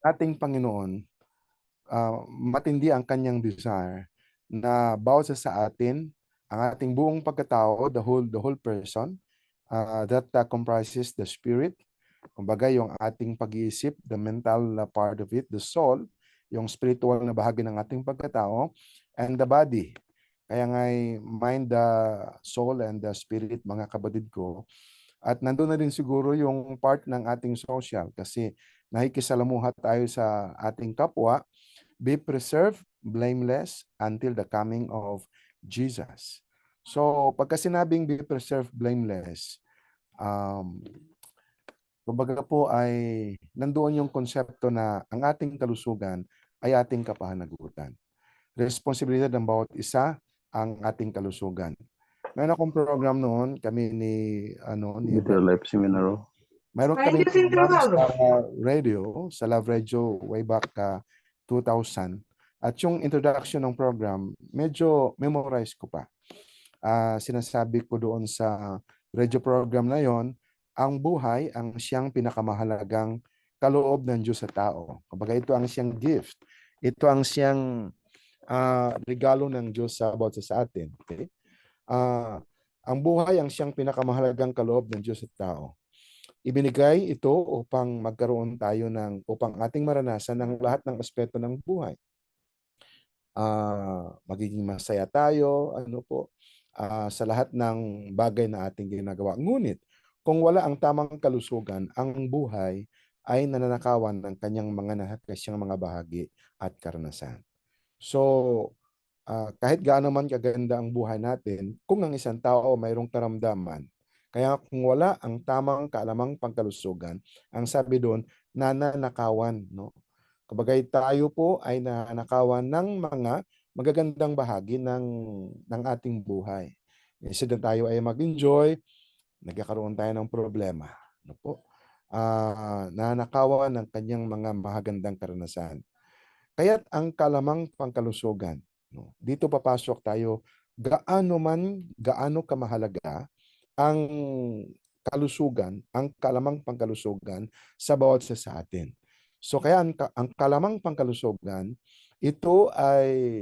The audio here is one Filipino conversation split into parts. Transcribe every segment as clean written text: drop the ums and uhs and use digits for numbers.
ating Panginoon, matindi ang kanyang desire na bawat isa sa atin, ang ating buong pagkatao, the whole person, that comprises the spirit, kumbaga yung ating pag-iisip, the mental part of it, the soul, yung spiritual na bahagi ng ating pagkatao, and the body. Kaya nga'y mind, the soul, and the spirit, mga kapatid ko. At nandun na din siguro yung part ng ating social kasi nakikisalamuha tayo sa ating kapwa. Be preserved, blameless until the coming of Jesus. So, pagka sinabing be preserved, blameless, um, kumbaga po ay nandoon yung konsepto na ang ating kalusugan ay ating kapahanagutan. Responsibilidad ng bawat isa ang ating kalusugan. Mayroon akong program noon, kami ni With your life seminar. mayroon kami program sa radio, sa Love Radio way back 2000. At yung introduction ng program, medyo memorize ko pa. Sinasabi ko doon sa radio program na yon, ang buhay ang siyang pinakamahalagang kaloob ng Diyos sa tao. Kumbaga ito ang siyang gift. Ito ang siyang regalo ng Diyos sa bawat sa atin. Okay? Ang buhay ang siyang pinakamahalagang kaloob ng Diyos sa tao. Ibinigay ito upang magkaroon tayo upang ating maranasan ng lahat ng aspeto ng buhay. Magiging masaya tayo, sa lahat ng bagay na ating ginagawa. Ngunit, kung wala ang tamang kalusugan, ang buhay ay nananakawan ng kanyang mga nahakasyang mga bahagi at karanasan. So, kahit gaano man kaganda ang buhay natin, kung ang isang tao mayroong karamdaman, kaya kung wala ang tamang kaalamang pangkalusugan, ang sabi doon, nananakawan. No? Kabagay tayo po ay nananakawan ng mga magagandang bahagi ng ating buhay. Instead na tayo ay mag-enjoy, nagkakaroon tayo ng problema. Ano po? Nananakawan ng kanyang mga mahagandang karanasan. Kaya't ang kalamang pangkalusugan, no? Dito papasok tayo, gaano kamahalaga ang kalusugan, ang kalamang pangkalusugan sa bawat isa sa atin. So kaya ang kalamang pangkalusugan, ito ay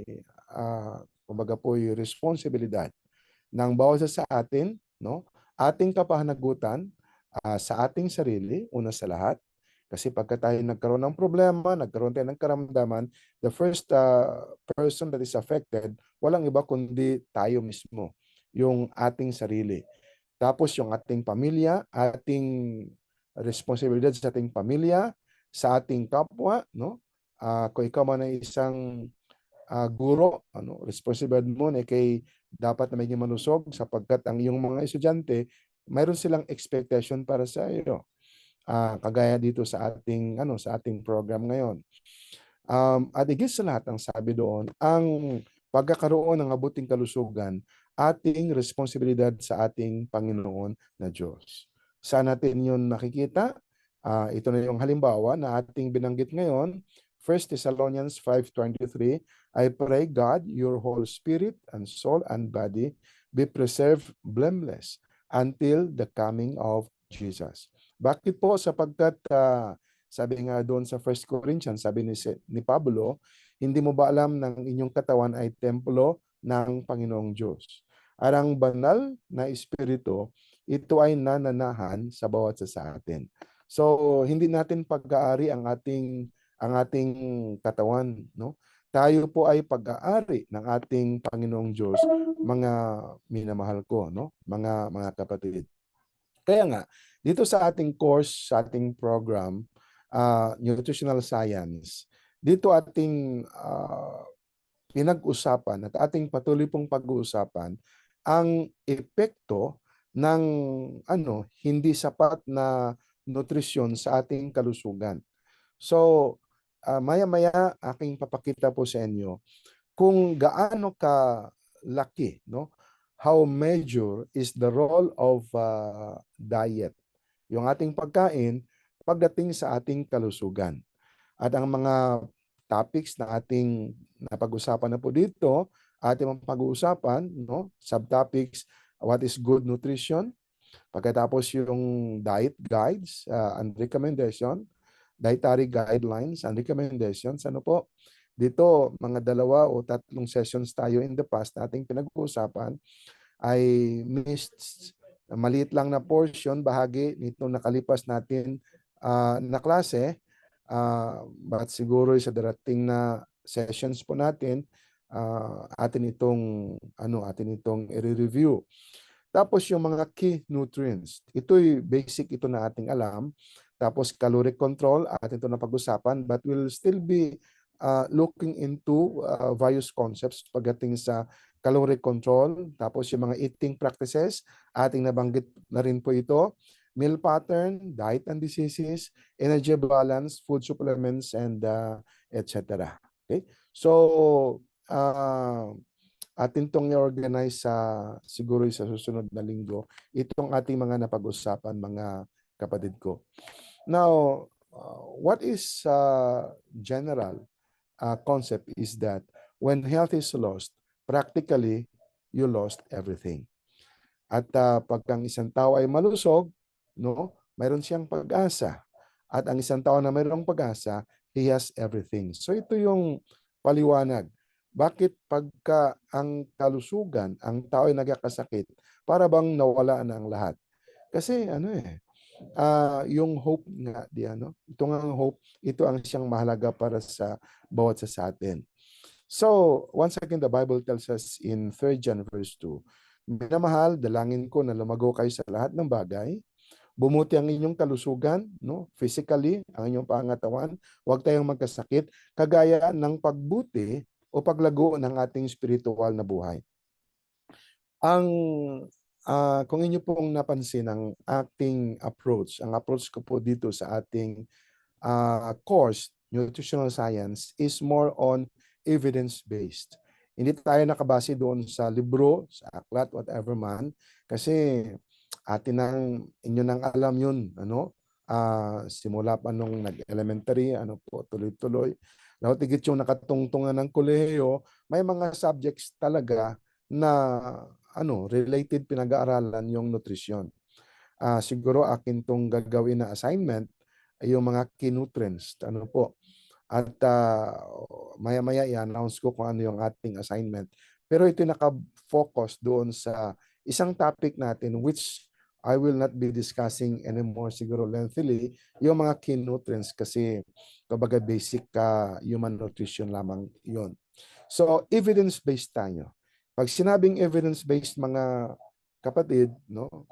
kumbaga po yung responsibilidad ng bawat isa sa atin, no? Ating kapahanagutan sa ating sarili, una sa lahat. Kasi pagka tayo nagkaroon ng problema, nagkaroon tayo ng karamdaman, the first person that is affected, walang iba kundi tayo mismo, yung ating sarili. Tapos yung ating pamilya, ating responsibilidad sa ating pamilya, sa ating kapwa, no? Kung ikaw man ay isang guro, responsibilidad mo na kay dapat na maging malusog sapagkat ang iyong mga estudyante, mayroon silang expectation para sa iyo. Kagaya dito sa ating program ngayon. At higit sa lahat, ang sabi doon, ang pagkakaroon ng mabuting kalusugan, ating responsibilidad sa ating Panginoon na Diyos. Saan natin yun nakikita? Ito na yung halimbawa na ating binanggit ngayon, 1 Thessalonians 5:23, I pray God, your whole spirit and soul and body be preserved blameless until the coming of Jesus. Bakit po? Sapagkat sabi nga doon sa 1 Corinthians, sabi ni Pablo, hindi mo ba alam ng inyong katawan ay templo ng Panginoong Diyos? At ang banal na espiritu, ito ay nananahan sa bawat isa sa atin. So, hindi natin pag-aari ang ating katawan, no? Tayo po ay pag-aari ng ating Panginoong Diyos, mga minamahal ko, no? Mga kapatid. Kaya nga, dito sa ating course, sa ating program, Nutritional Science, dito ating pinag-usapan at ating patuloy pong pag-uusapan ang epekto ng hindi sapat na nutrisyon sa ating kalusugan. So, maya-maya aking papakita po sa inyo kung gaano ka laki, no? How major is the role of diet, yung ating pagkain pagdating sa ating kalusugan. At ang mga topics na ating napag-usapan na po dito, ating pag-uusapan, no? Subtopics, what is good nutrition? Pagkatapos yung diet guides and recommendation, dietary guidelines and recommendations, ano po? Dito, mga 2 o 3 sessions tayo in the past na ating pinag-uusapan ay missed, maliit lang na portion, bahagi nito nakalipas natin na klase. But siguro sa darating na sessions po natin, atin itong i-review. Tapos yung mga key nutrients. Ito'y basic ito na ating alam. Tapos caloric control, atin ito na pag-usapan, but we'll still be looking into various concepts pagdating sa caloric control. Tapos yung mga eating practices, ating nabanggit na rin po ito. Meal pattern, diet and diseases, energy balance, food supplements, and etc. Okay? So, atin itong i-organize siguro sa susunod na linggo, itong ating mga napag-usapan, mga kapatid ko. Now, what is general concept is that when health is lost, practically, you lost everything. At pag ang isang tao ay malusog, no, mayroon siyang pag-asa. At ang isang tao na mayroong pag-asa, he has everything. So ito yung paliwanag. Bakit pagka ang kalusugan, ang tao ay nagkakasakit, para bang nawala na ang lahat? Kasi yung hope nga, ito nga ang hope, ito ang siyang mahalaga para sa bawat sa atin. So, once again, the Bible tells us in 3 John verse 2, minamahal, dalangin ko na lumago kayo sa lahat ng bagay, bumuti ang inyong kalusugan, no? Physically, ang inyong pangatawan, huwag tayong magkasakit, kagaya ng pagbuti o paglago ng ating spiritual na buhay. Kung inyo pong napansin ang ating approach, ang approach ko po dito sa ating course, Nutritional Science, is more on evidence-based. Hindi tayo nakabase doon sa libro, sa aklat, whatever man, kasi inyo nang alam yun, simula pa nung nag-elementary, tuloy-tuloy. Now, tigit yung nakatungtungan ng kolehiyo, may mga subjects talaga na related pinag-aaralan yung nutrition. Siguro akin tong gagawin na assignment ay yung mga key nutrients. At maya-maya i-announce ko kung ano yung ating assignment. Pero ito naka-focus doon sa isang topic natin which I will not be discussing anymore siguro lengthily, yung mga key nutrients kasi kumbaga basic human nutrition lamang yon. So, evidence-based tayo. Pag sinabing evidence-based, mga kapatid,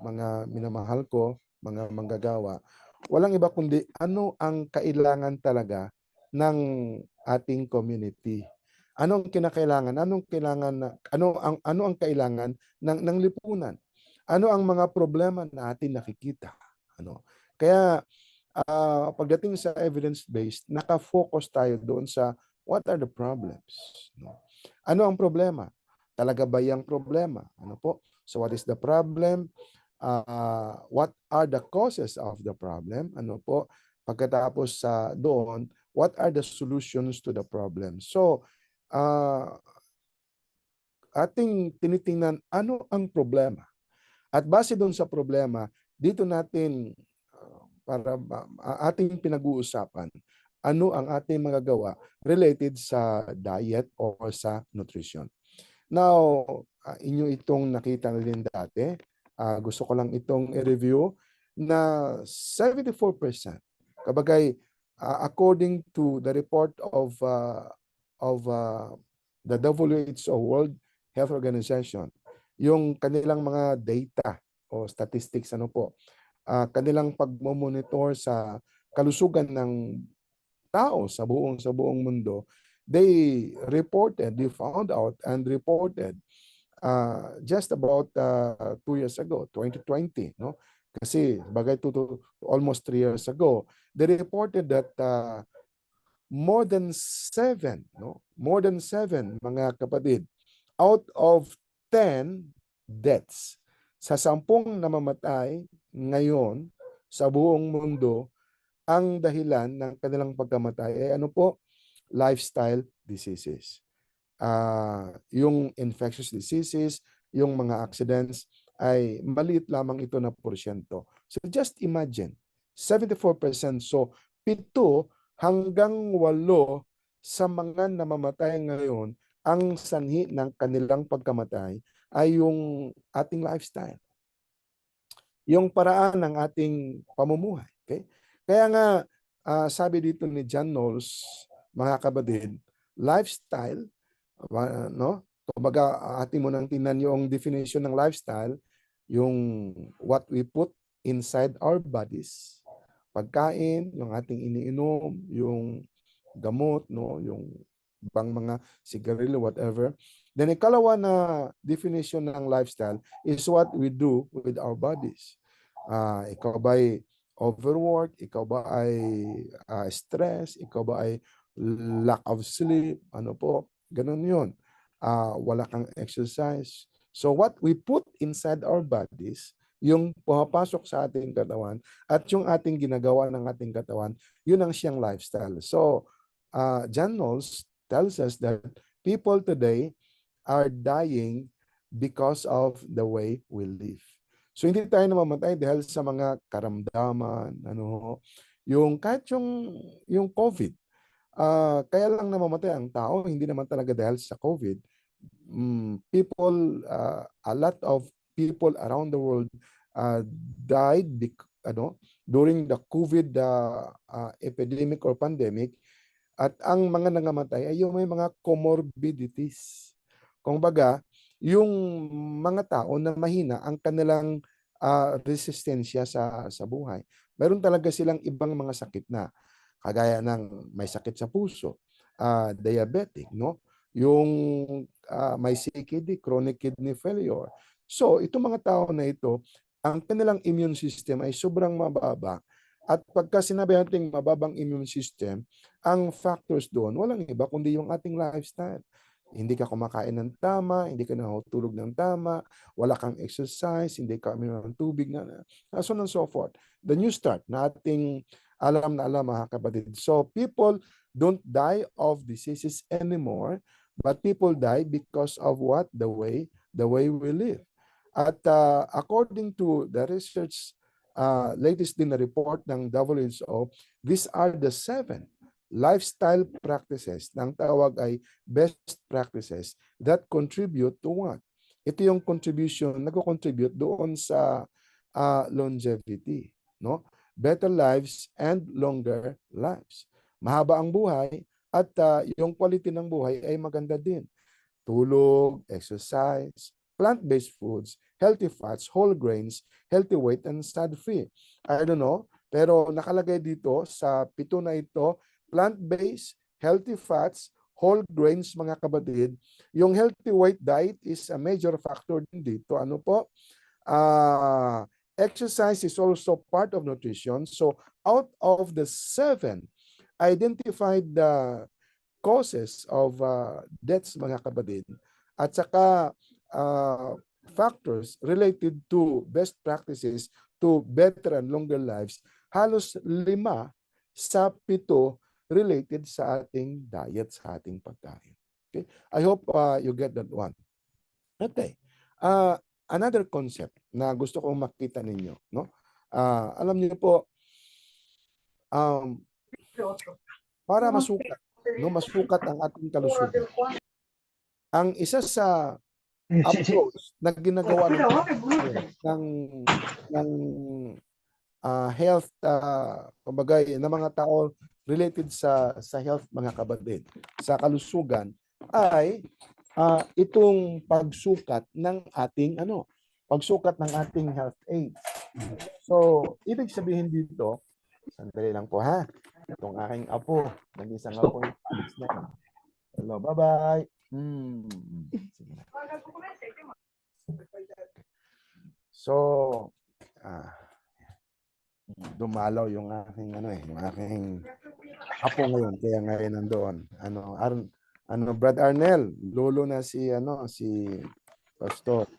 mga minamahal ko, mga manggagawa, walang iba kundi ano ang kailangan talaga ng ating community. Anong kinakailangan? Ano ang kailangan ng lipunan? Ano ang mga problema na atin nakikita? Kaya pagdating sa evidence-based, naka-focus tayo doon sa what are the problems? Ano ang problema? Talaga ba yung problema? So what is the problem? What are the causes of the problem? Pagkatapos doon, what are the solutions to the problem? So, ating tinitingnan ano ang problema. At base doon sa problema, dito natin ating pinag-uusapan ano ang ating magagawa related sa diet o sa nutrition. Now, inyo itong nakita na din dati. Gusto ko lang itong i-review na 74%. Kabagay, according to the report of the WHO, World Health Organization, yung kanilang mga data o statistics, kanilang pagmomonitor sa kalusugan ng tao sa buong mundo, they found out and reported just about 2 years ago, 2020, kasi bagay to almost 3 years ago, they reported that more than 7 mga kapatid, out of 10 deaths sa 10 namamatay ngayon sa buong mundo, ang dahilan ng kanilang pagkamatay ay lifestyle diseases. Yung infectious diseases, yung mga accidents, ay maliit lamang ito na porsyento. So just imagine, 74%. So 7 hanggang 8 sa mga namamatay ngayon, ang sanhi ng kanilang pagkamatay ay yung ating lifestyle, yung paraan ng ating pamumuhay. Okay? Kaya nga, sabi dito ni John Knowles, mga kabadid, lifestyle, no? Kumbaga, ating mo nang tingnan yung definition ng lifestyle, yung what we put inside our bodies, pagkain, yung ating iniinom, yung gamot, no, yung bang mga sigarilyo, whatever. Then ikalawa na definition ng lifestyle is what we do with our bodies. Ikaw ba ay overwork? Ikaw ba ay stress? Ikaw ba ay lack of sleep? Ano po? Ganun yun. Wala kang exercise. So what we put inside our bodies, yung pumapasok sa ating katawan at yung ating ginagawa ng ating katawan, yun ang siyang lifestyle. So, John Knowles tells us that people today are dying because of the way we live. So hindi tayo namamatay dahil sa mga karamdaman, ano, yung kahit yung COVID. Kaya lang namamatay ang tao, hindi naman talaga dahil sa COVID. A lot of people around the world died during the COVID epidemic or pandemic. At ang mga nangamatay ay yung may mga comorbidities. Kung baga, yung mga tao na mahina ang kanilang resistensya sa buhay. Meron talaga silang ibang mga sakit na, kagaya ng may sakit sa puso, diabetic, no? Yung may CKD, chronic kidney failure. So, itong mga tao na ito, ang kanilang immune system ay sobrang mababa. At pagka sinabi natin mababang immune system, ang factors doon, walang iba kundi yung ating lifestyle. Hindi ka kumakain ng tama, hindi ka natutulog ng tama, wala kang exercise, hindi ka uminom ng tubig, so on and so forth. The new start na ating alam na alam, mga kapatid. So people don't die of diseases anymore, but people die because of what? The way we live. At according to the research, latest din na report ng WHO, these are the 7 lifestyle practices ng tawag ay best practices that contribute to what? Ito yung contribution, nagko-contribute doon sa longevity, no? Better lives and longer lives. Mahaba ang buhay at yung quality ng buhay ay maganda din. Tulog, exercise, plant-based foods, healthy fats, whole grains, healthy weight, and sad-free. I don't know, pero nakalagay dito sa 7 na ito, plant-based, healthy fats, whole grains, mga kabadid. Yung healthy weight diet is a major factor din dito. Ano po? Exercise is also part of nutrition. So out of the 7 identified causes of deaths, mga kabadid, at saka factors related to best practices to better and longer lives, halos 5 sa 7 related sa ating diet, sa ating pagkain. Okay? I hope you get that one. Okay. Another concept na gusto kong makita ninyo, no? Alam niyo po, para masukat ang ating kalusugan. Ang isa sa approach na ginagawa ng health, kumbaga, ng mga tao related sa health, mga kabadid, sa kalusugan, ay itong pagsukat ng ating health aid. So, ibig sabihin dito, sandali lang po ha. Itong aking apo, nag-isang apo. Hello, bye-bye. Sige na. So, dumalaw yung aking yung aking apo ngayon, kaya ngayon nandoon. Brad Arnel, lolo na si Pastor.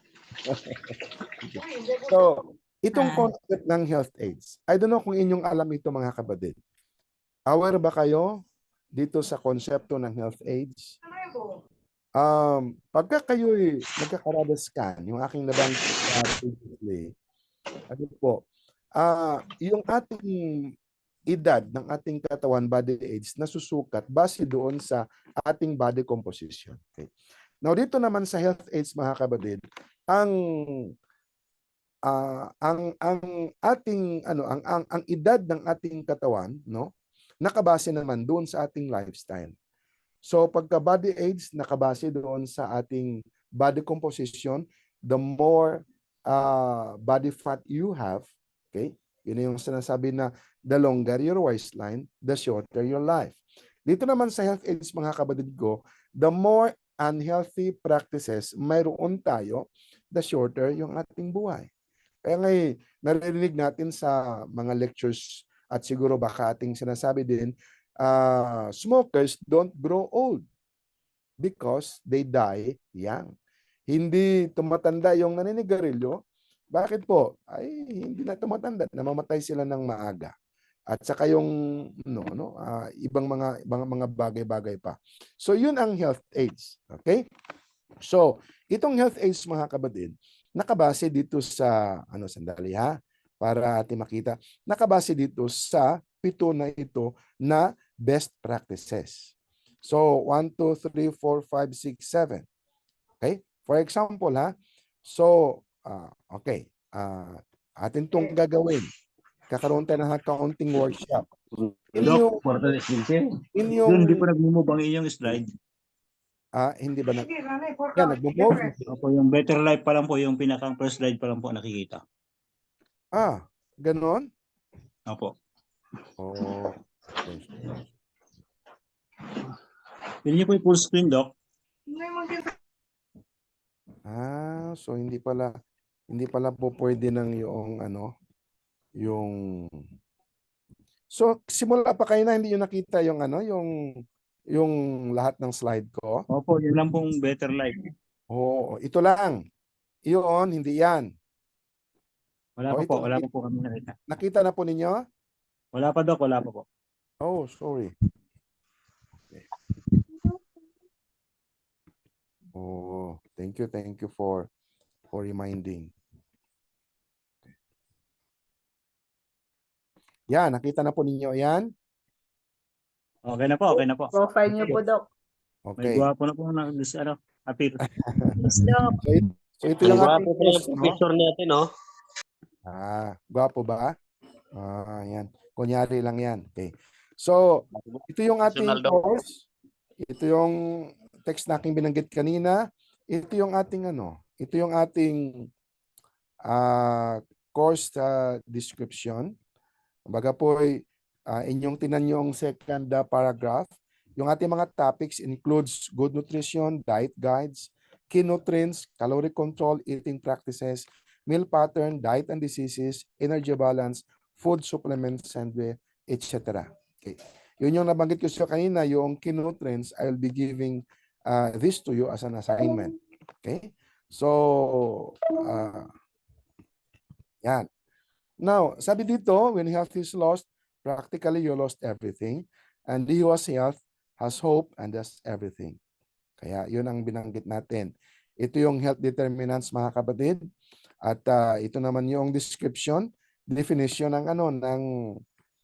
So, itong concept ng health aids, I don't know kung inyong alam ito, mga kabadid. Aware ba kayo dito sa konsepto ng health aids? Pagka kayo'y nagkakarada scan, yung aking nabanggit previously, ano po, yung ating edad ng ating katawan, body age, nasusukat base doon sa ating body composition. Okay. Now, dito naman sa health aids, mga kabadid, ang ang ating ang edad ng ating katawan, no, nakabase naman doon sa ating lifestyle. So pagka body age, nakabase doon sa ating body composition, the more body fat you have, okay? Yun yung sinasabi na the longer your waistline, the shorter your life. Dito naman sa health aids, mga kabadid ko, the more unhealthy practices mayroon tayo, the shorter yung ating buhay. Kaya ngayon, naririnig natin sa mga lectures at siguro baka ating sinasabi din, smokers don't grow old because they die young. Hindi tumatanda yung naninigarilyo. Bakit po? Ay, hindi na tumatanda. Namamatay sila ng maaga. At saka yung ibang mga bagay-bagay pa. So yun ang health aids. Okay? So, itong health aids, mga kabadid, nakabase dito sa, sandali ha, para ating makita, nakabase dito sa 7 na ito na best practices. So, 1, 2, 3, 4, 5, 6, 7. Okay? For example ha, so, okay, atin itong gagawin. Kakaroon tayo ng kaunting workshop. Dok, kwarto na Doon, hindi po nag-move ang inyong slide. Hindi ba yan, nag-move? Opo, yung better life pa lang po, yung pinakang first slide pa lang po nakikita. Ganon? Opo. Oh. Pili niyo po yung full screen, Doc. So hindi pala po pwede ng yung So simula pa kayo na hindi niyo nakita yung yung lahat ng slide ko. Opo, yun lang pong better life. Ito lang. Iyon, hindi yan. Wala pa po, wala pa po kami nakita. Nakita na po ninyo? Wala pa, Doc, wala pa po. Oh, sorry. Okay. Thank you for reminding. Yan, nakita na po ninyo yan? Okay na po, okay na po. Profile niyo po, Doc. May Okay. guwapo na po na appear. Yes, Doc. So ito yung Gwapo pa yung picture natin, no? Gwapo ba? Yan. Kunyari lang yan. Okay. So, ito yung ating course. Ito yung text na aking binanggit kanina. Ito yung ating ito yung ating course description. Kumbaga po, inyong tinan yung second paragraph. Yung ating mga topics includes good nutrition, diet guides, key nutrients, calorie control, eating practices, meal pattern, diet and diseases, energy balance, food supplements, and etc. Okay. Yun yung nabanggit ko sa kanina, yung key nutrients, I'll be giving this to you as an assignment. Okay? So, yan. Now, sabi dito, when health is lost, practically you lost everything. And he who has health has hope and has everything. Kaya yun ang binanggit natin. Ito yung health determinants, mga kapatid. At ito naman yung description, definition ng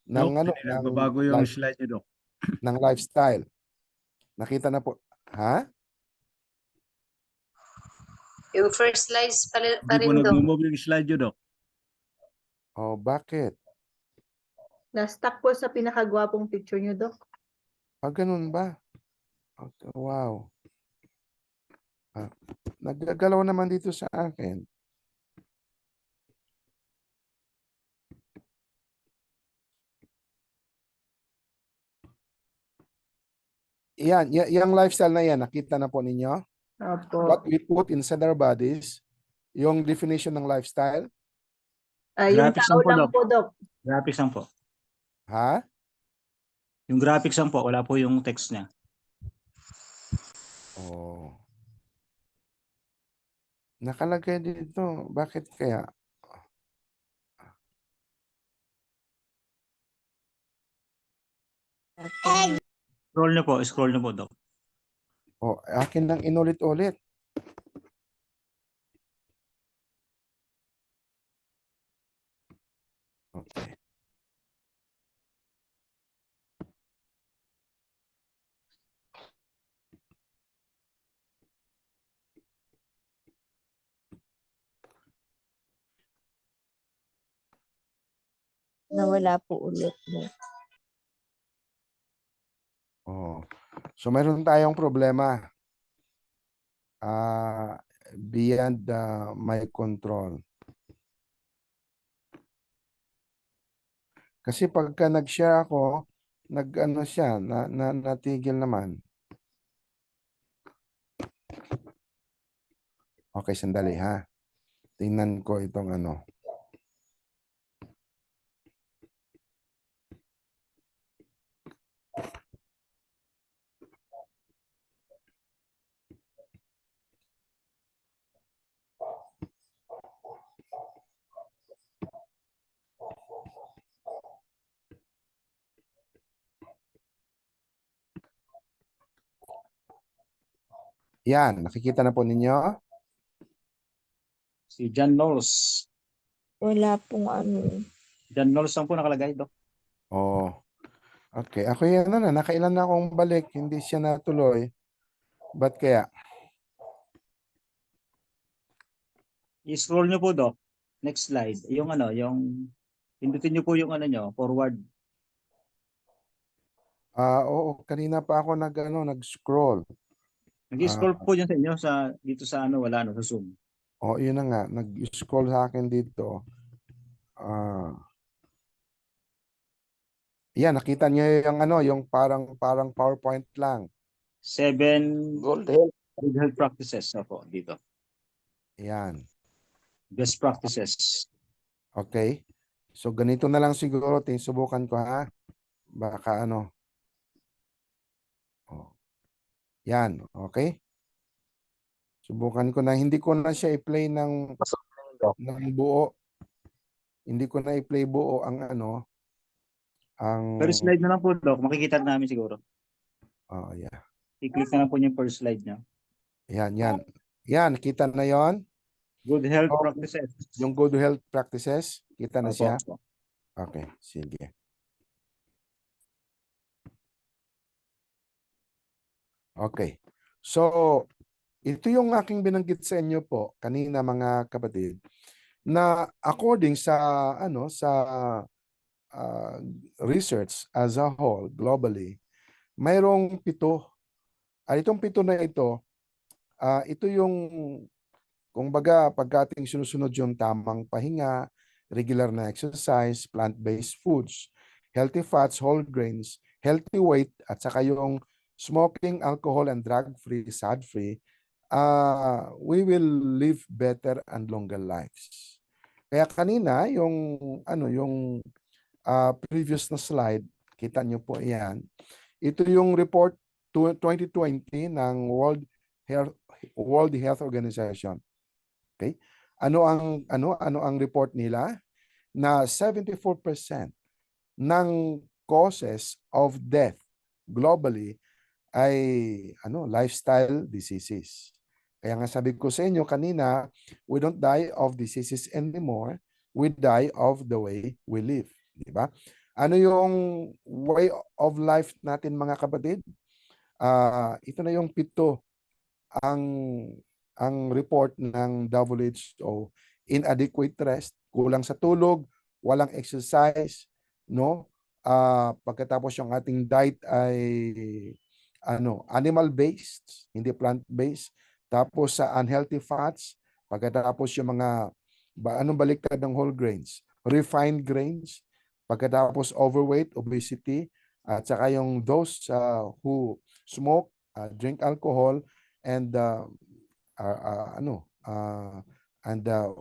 Nagbabago yung slide niyo, Doc. ng lifestyle. Nakita na po. Ha? Yung first slides pa Hindi po rin, Doc. nag-move yung slide niyo, Doc. Bakit? Na-stuck po sa pinakagwapong picture niyo, Doc. Ganun ba? Okay, wow. Naggagalaw naman dito sa akin. Yan, yung lifestyle na yan, nakita na po ninyo? Opo. What we put inside our bodies, yung definition ng lifestyle. Yung Graphics tao lang po, lang Doc. po, Doc. Graphics lang po. Ha? Yung graphics lang po, wala po yung text niya. Nakalagay dito. Bakit kaya? Scroll niyo po, Doc. O, akin lang inulit-ulit. Okay. Nawala po ulit. Oh. So mayroon tayong problema. Beyond my control. Kasi pagka nag-share ako, nag-ano siya, natigil naman. Okay, sandali ha. Tingnan ko itong ano. Yan, nakikita na po ninyo? Si John Knowles. Wala pong ano. John Knowles lang po nakalagay, Dok. Oh. Okay, ako yan na, nakailan na akong balik, hindi siya natuloy. Ba't kaya? I-scroll nyo po, Dok. Next slide. Yung ano, yung pindutin nyo po yung ano nyo, forward. Oo, kanina pa ako nag-scroll. Nag-scroll po dyan sa inyo dito sa ano, wala no, sa Zoom. Oh, yun na nga, nag-scroll sa akin dito. Yan, nakita niyo yung ano, yung parang PowerPoint lang. 7 Gold health. good health practices na po dito. Yan. Best practices. Okay? So ganito na lang siguro, subukan ko ha. Baka ano. Oh. Yan, okay? Subukan ko na, hindi ko na siya i-play ng buo. Hindi ko na i-play buo ang ano, ang First slide na lang po, Doc. Makikita namin siguro. oh, yeah. I-click na lang po yung first slide nyo. Yan, yan. Yan, kita na 'yon. Good health Oh, practices. yung good health practices, kita na Opo, siya. opo. Okay, sige. Okay. So, ito yung aking binanggit sa inyo po kanina mga kapatid na according sa ano sa uh, research as a whole globally, mayroong 7. Itong 7 na ito yung kung baga pagkating sinusunod yung tamang pahinga, regular na exercise, plant-based foods, healthy fats, whole grains, healthy weight, at saka yung smoking, alcohol, and drug-free, sad-free, we will live better and longer lives. Kaya kanina, yung, yung previous na slide, kita nyo po yan. Ito yung report 2020 ng World Health Organization. Okay? Ano ang report nila? Na 74% ng causes of death globally ay lifestyle diseases. Kaya nga sabi ko sa inyo kanina, we don't die of diseases anymore. We die of the way we live. Di ba? Ano yung way of life natin mga kapatid? Ito na yung 7 ang report ng WHO. Inadequate rest, kulang sa tulog, walang exercise, no? Pagkatapos yung ating diet ay animal-based, hindi plant-based. Tapos sa unhealthy fats, pagkatapos yung mga anong baliktad ng whole grains, refined grains, pagkatapos overweight, obesity, at saka yung those who smoke, drink alcohol, and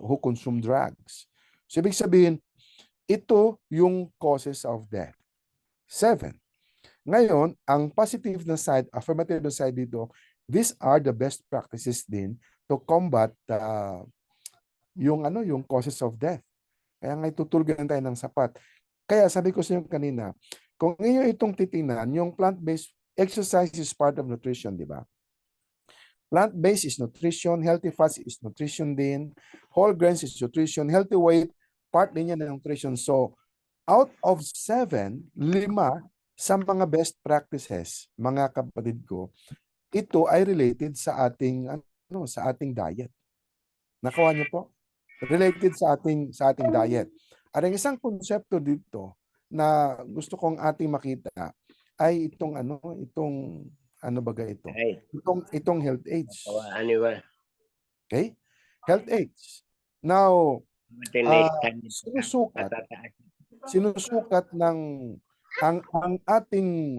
who consume drugs. So, ibig sabihin, ito yung causes of death. 7. Ngayon, ang positive na side, affirmative na side dito, these are the best practices din to combat yung causes of death. Kaya nga itutulgan tayo ng sapat. Kaya sabi ko sa inyo kanina, kung inyo itong titingnan, yung plant-based exercise is part of nutrition, di ba? Plant-based is nutrition, healthy fats is nutrition din, whole grains is nutrition, healthy weight, part din yan ng nutrition. So, out of 7, 5 sa mga best practices, mga kapatid ko, ito ay related sa ating sa ating diet. Nakuha niyo po? Related sa ating diet. At ang isang konsepto dito na gusto kong ating makita ay itong ano baga ito? Ay, Itong health aids. ano ba? Okay? Health aids. Now, Next time. sinusukat ng ang ating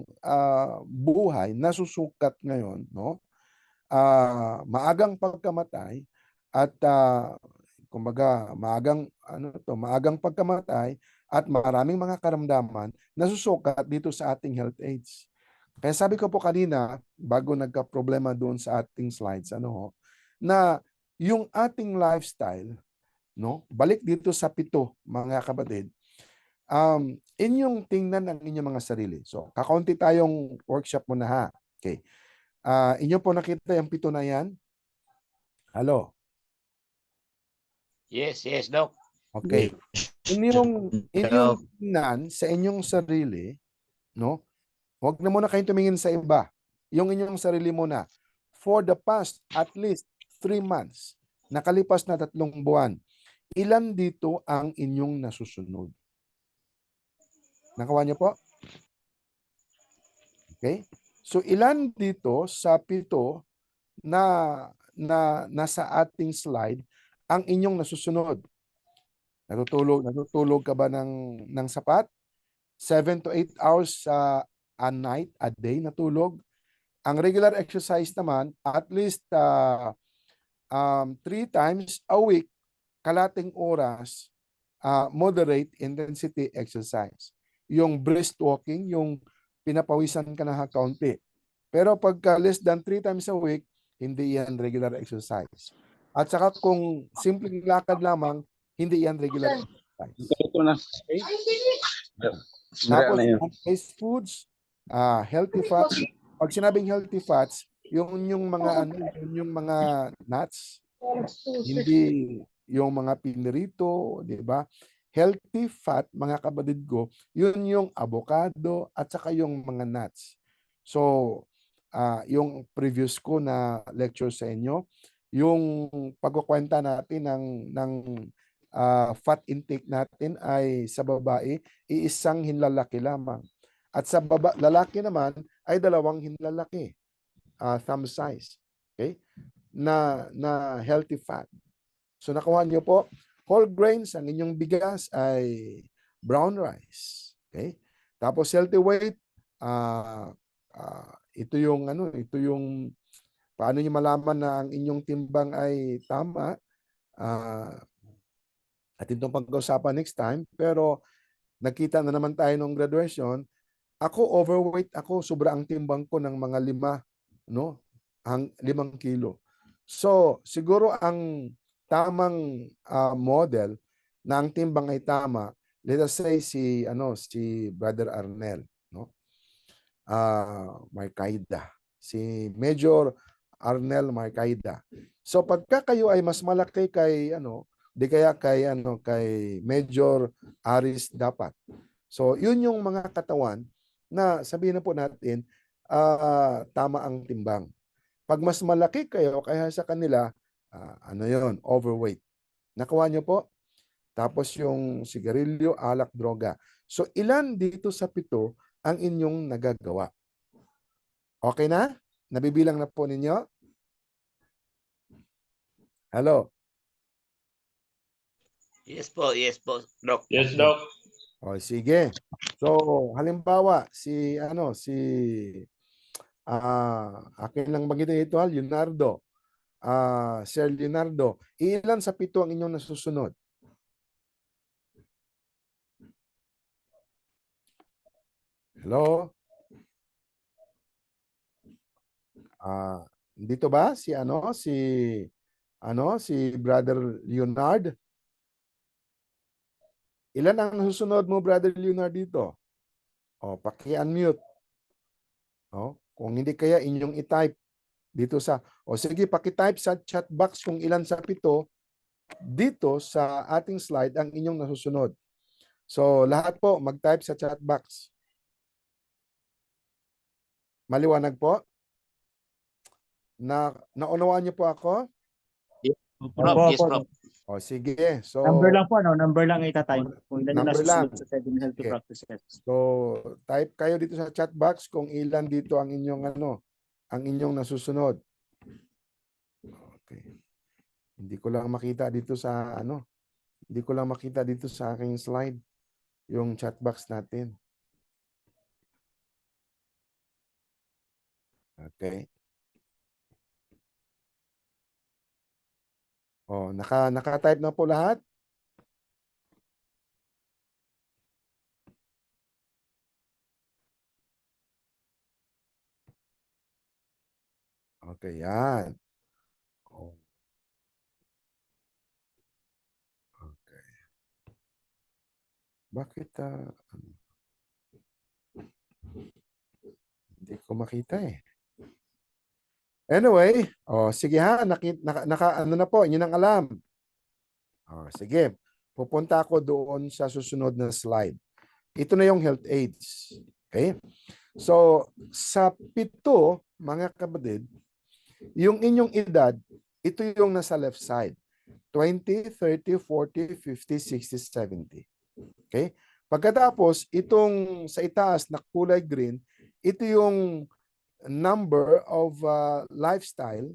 buhay nasusukat ngayon, no? Maagang pagkamatay at kumbaga maagang pagkamatay at maraming mga karamdaman nasusukat dito sa ating health aids. Kaya sabi ko po kanina bago nagka-problema doon sa ating slides na yung ating lifestyle, no? Balik dito sa 7, mga kapatid. Inyong tingnan ang inyong mga sarili. So, kakaunti tayong workshop muna ha. Okay. Inyo po nakita yung 7 na yan? Hello? Yes, Doc. Okay. Inyong tingnan sa inyong sarili, no? Huwag na muna kayong tumingin sa iba. Yung inyong sarili muna. For the past at least 3 months, nakalipas na 3 buwan, ilan dito ang inyong nasusunod? Nakawa niyo po? Okay? So ilan dito sa 7 na nasa ating slide ang inyong nasusunod? Natutulog ka ba ng sapat? 7 to 8 hours a night, a day natulog? Ang regular exercise naman, at least 3 times a week, kalating oras, moderate intensity exercise. Yung brisk walking, yung pinapawisan ka na kaunti. Pero pagka less than 3 times a week, hindi yan regular exercise. At saka kung simpleng lakad lamang, hindi yan regular exercise. Okay? Tapos, plant-based foods, healthy fats. Pag sinabing healthy fats, yung mga nuts, hindi yung mga pinirito, di ba? Healthy fat, mga kapatid ko, yun yung avocado at saka yung mga nuts. So, yung previous ko na lecture sa inyo, yung pagkukwenta natin ng fat intake natin ay sa babae, iisang hinlalaki lamang. At sa lalaki naman ay 2 hinlalaki, thumb size. Okay? Na healthy fat. So nakuha niyo po, whole grains, ang inyong bigas ay brown rice. Okay? Tapos healthy weight, ito yung paano niyo malaman na ang inyong timbang ay tama. At itong pag-usapan next time, pero nakita na naman tayo nung graduation, ako overweight ako, sobra ang timbang ko ng mga 5, no? 5 kilo. So, siguro ang tamang model na ang timbang ay tama, let us say si Brother Arnel, no? Marcaida. Si Major Arnel Marcaida. So pagka kayo ay mas malaki kay di kaya kay Major Aris dapat. So yun yung mga katawan na sabihin na po natin tama ang timbang. Pag mas malaki kayo kaya sa kanila, yun, overweight. Nakuha nyo po? Tapos yung sigarilyo, alak, droga. So ilan dito sa 7 ang inyong nagagawa? Okay na? Nabibilang na po ninyo? Hello? Yes po, Doc. Yes, Doc. O, sige. So, halimbawa, akin lang magitin ito, Leonardo. Sir Leonardo, ilan sa 7 ang inyong nasusunod? Hello? Dito ba si Brother Leonard? Ilan ang nasusunod mo, Brother Leonard, dito? O, paki-unmute. O, kung hindi kaya inyong i-type. Dito sa, o sige, pakitype sa chat box kung ilan sa 7 dito sa ating slide ang inyong nasusunod. So, lahat po mag-type sa chat box. Maliwanag po? Naunawaan niyo po ako? Prof, Opo, yes, opo. Prof. O sige. So, Number lang po, ano? Number lang itatype. Kung ilan yung Number nasusunod lang. sa 7 healthy Okay. practices. So, type kayo dito sa chat box kung ilan dito ang inyong ang inyong nasusunod. Okay. Hindi ko lang makita dito sa hindi ko lang makita dito sa aking slide yung chat box natin. Okay. Oh, naka-type na po lahat? Okay, yan. Oh. Okay. Bakit hindi ko makita eh. Anyway, sige ha, ano na po, yun ang alam. Sige, pupunta ako doon sa susunod na slide. Ito na yung health aids. Okay? So, sa 7, mga kapatid, yung inyong edad, ito yung nasa left side. 20, 30, 40, 50, 60, 70. Okay? Pagkatapos, itong sa itaas na kulay green, ito yung number of lifestyle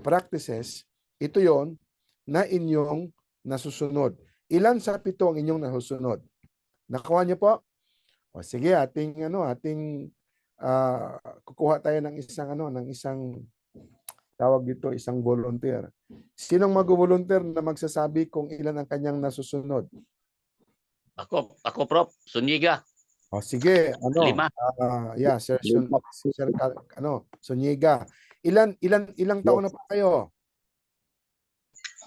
practices. Ito yon na inyong nasusunod. Ilan sa 7 ang inyong nasusunod? Nakuha niyo po? O sige, ating kukuha tayo ng isang tawag dito, isang volunteer. Sinong mag-volunteer na magsasabi kung ilan ang kanyang nasusunod? Ako, Prof. Sunyiga. O sige, 5. yeah, Sir Soniga. Ilang taon na pa kayo?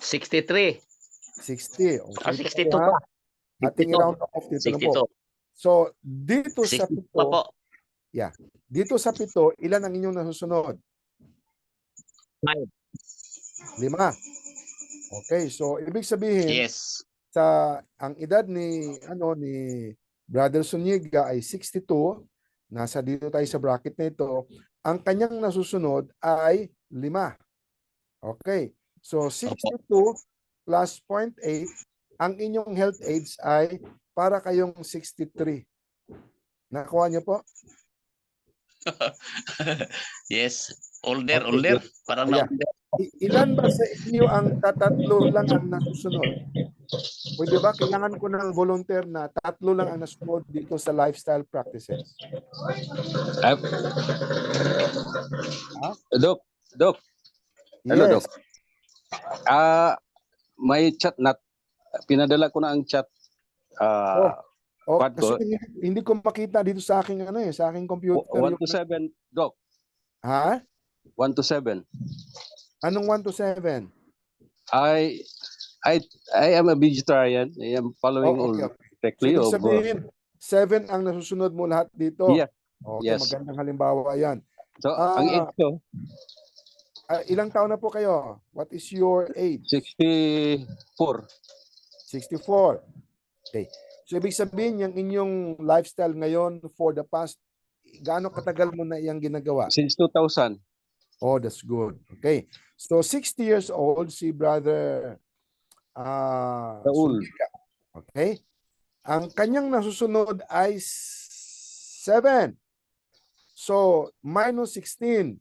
63. 60. O, Ah, sige 62 po, ha? pa. Ating 62. round off dito na po. 62. So, dito sa 62 7, pa po. dito sa 7, ilan ang inyong nasusunod? 5. 5. Okay, so ibig sabihin Yes. ang edad ni Brother Suniga ay 62, nasa dito tayo sa bracket na ito, ang kanyang nasusunod ay 5. Okay. So 62 plus 0.8, ang inyong health aids ay para kayong 63. Nakuha niyo po? Yes. Older, Okay, older. good. Parang Yeah. na-older. Ilan ba sa inyo ang tatlo lang ang nasusunod? Pwede ba kailangan ko ng volunteer na 3 lang ang nasunod dito sa lifestyle practices? Doc. Hello, Yes. Doc. May chat na pinadala ko na ang chat. Quad ko. Kasi hindi ko makita dito sa aking sa aking computer. 1 to 7, Doc. Ha? 1 to 7. Anong 1 to 7? I am a vegetarian. I am following all Okay. strictly Ibig of sabihin, 7 ang nasusunod mo lahat dito. Yeah. Okay, Yes. magandang halimbawa yan. So ang age ko Ilang taon na po kayo? What is your age? 64. 64. Okay. So, ibig sabihin, yung inyong lifestyle ngayon for the past, gaano katagal mo na iyang ginagawa? Since 2000. Oh, that's good. Okay. So, 60 years old si Brother Raul. Suniga. Okay. Ang kanyang nasusunod ay 7. So, minus 16.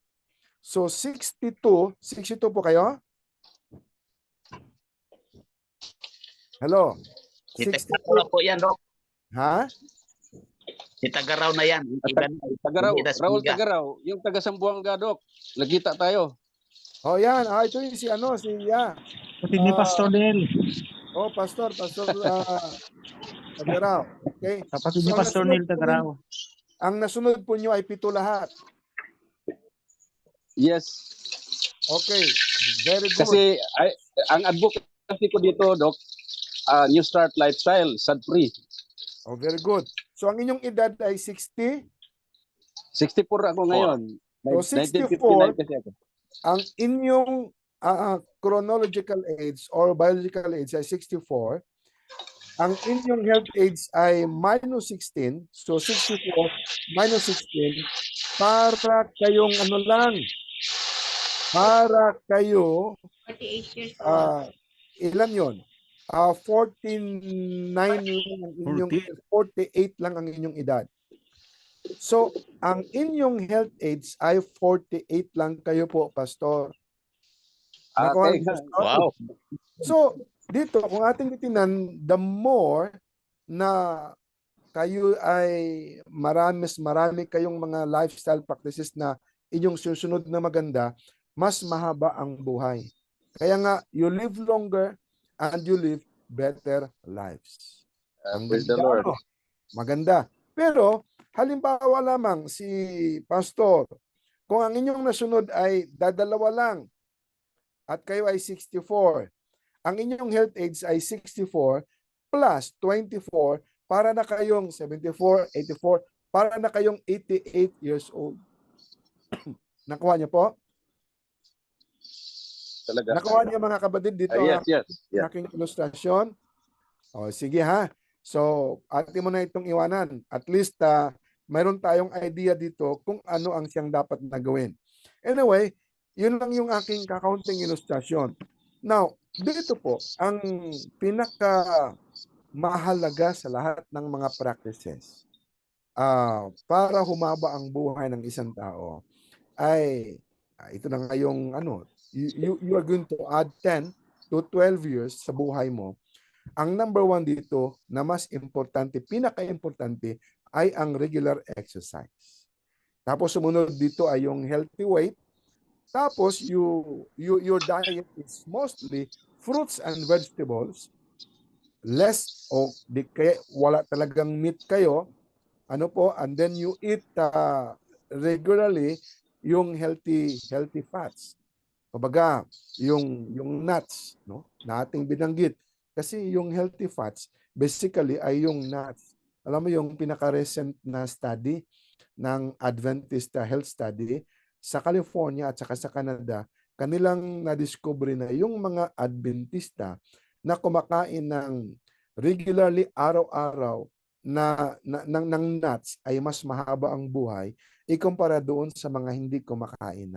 So, 62. 62 po kayo? Hello? Si 62. Tagaraw po yan, Doc. Ha? Si Tagaraw na yan. Tagaraw, Hindi na Raul Sunyiga. Tagaraw, yung taga Sambuanga, Doc. Nagkita tayo. Oh, yan. Ito yung si Pati ni Pastor Nel. Oh, Pastor Tagaraw. Okay. Kapatid ni So, Pastor Nel Tagaraw. Ang nasunod po nyo ay 7 lahat. Yes. Okay. Very good. Kasi ang advocacy ko dito, Doc, New Start Lifestyle, sad-free. Oh, very good. So, ang inyong edad ay 60. 64 ako ngayon. So, 1959 kasi ako. ang inyong chronological age or biological age ay 64, ang inyong health age ay minus 16, so 64 minus 16, para kayong ano lang, para kayo, 48 years old. ilan yon? 49 lang ang inyong, 48 lang ang inyong edad. So, ang inyong health age ay 48 lang kayo po, Pastor. Nakuha Okay. niyo, Pastor? Wow. So, dito, kung ating titinan, the more na kayo ay marami kayong mga lifestyle practices na inyong susunod na maganda, mas mahaba ang buhay. Kaya nga, you live longer and you live better lives. Ang Praise the ganda, Lord. ano? Maganda. Pero, halimbawa lamang si Pastor, kung ang inyong nasunod ay dadalawa lang at kayo ay 64, ang inyong health age ay 64 plus 24, para na kayong 74, 84, para na kayong 88 years old. Nakuha niyo po? Talaga. Nakuha niyo mga kapatid dito ang Yes. Yeah. aking ilustrasyon? O, sige ha. So, atin mo na itong iwanan. At least, mayroon tayong idea dito kung ano ang siyang dapat na gawin. Anyway, yun lang yung aking kakaunting ilustrasyon. Now, dito po, ang pinaka mahalaga sa lahat ng mga practices para humaba ang buhay ng isang tao ay ito na nga yung ano, you are going to add 10 to 12 years sa buhay mo. Ang number 1 dito na mas importante, pinaka-importante, ay ang regular exercise. Tapos sumunod dito ay yung healthy weight. Tapos your diet is mostly fruits and vegetables, less o di kaya wala talagang meat kayo, ano po, and then you eat regularly yung healthy fats. Kumbaga, yung nuts, no, na ating binanggit. Kasi yung healthy fats basically ay yung nuts. Alam mo yung pinaka-recent na study ng Adventist Health Study sa California at saka sa Canada, kanilang na-discover na yung mga Adventista na kumakain ng regularly araw-araw ng nuts ay mas mahaba ang buhay ikumpara doon sa mga hindi kumakain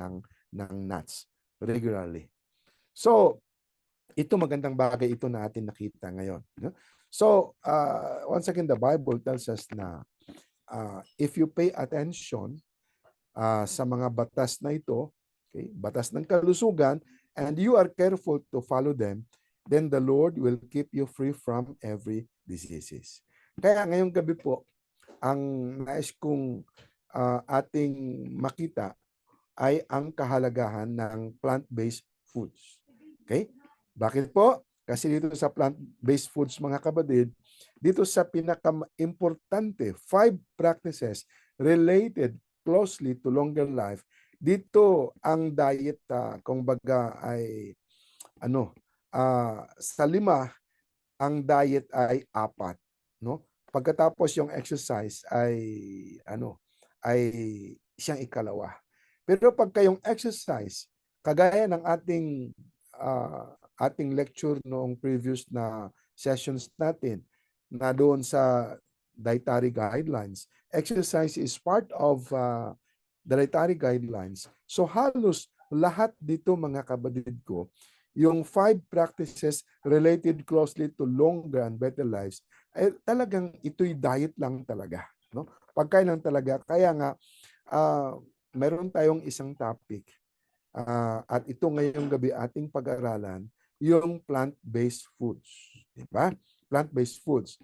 ng nuts regularly. So, ito magandang bagay ito na atin nakita ngayon. No? So, once again, the Bible tells us na if you pay attention sa mga batas na ito, okay, batas ng kalusugan, and you are careful to follow them, then the Lord will keep you free from every diseases. Kaya ngayong gabi po, ang nais kong ating makita ay ang kahalagahan ng plant-based foods. Okay? Bakit po? Kasi dito sa plant-based foods, mga kapatid, dito sa pinaka-importante 5 practices related closely to longer life, dito ang diet, kumbaga ay sa 5, ang diet ay 4, no? Pagkatapos yung exercise ay ay siyang ikalawa. Pero pagka yung exercise, kagaya ng ating lecture noong previous na sessions natin na doon sa dietary guidelines, exercise is part of the dietary guidelines. So halos lahat dito, mga kapatid ko, yung 5 practices related closely to longer and better lives, ay talagang ito'y diet lang talaga, no? Pagkain lang talaga. Kaya nga, meron tayong isang topic at ito ngayong gabi ating pag-aralan, yung plant-based foods. Diba? Plant-based foods.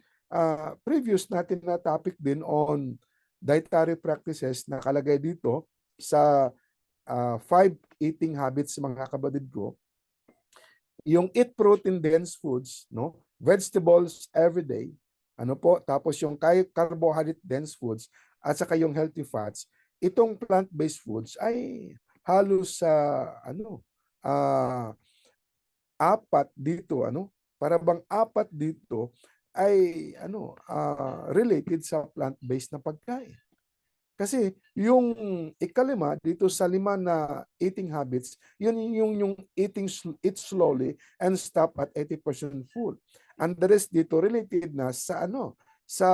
Previous natin na topic din on dietary practices na kalagay dito sa 5 eating habits, mga kapatid ko. Yung eat protein-dense foods, no? Vegetables every day, tapos yung carbohydrate-dense foods, at saka yung healthy fats. Itong plant-based foods ay halos sa 4 dito, para bang 4 dito ay related sa plant-based na pagkain. Kasi yung ikalima dito sa 5 na eating habits, yun yung eat slowly and stop at 80% full. And the rest dito related na sa sa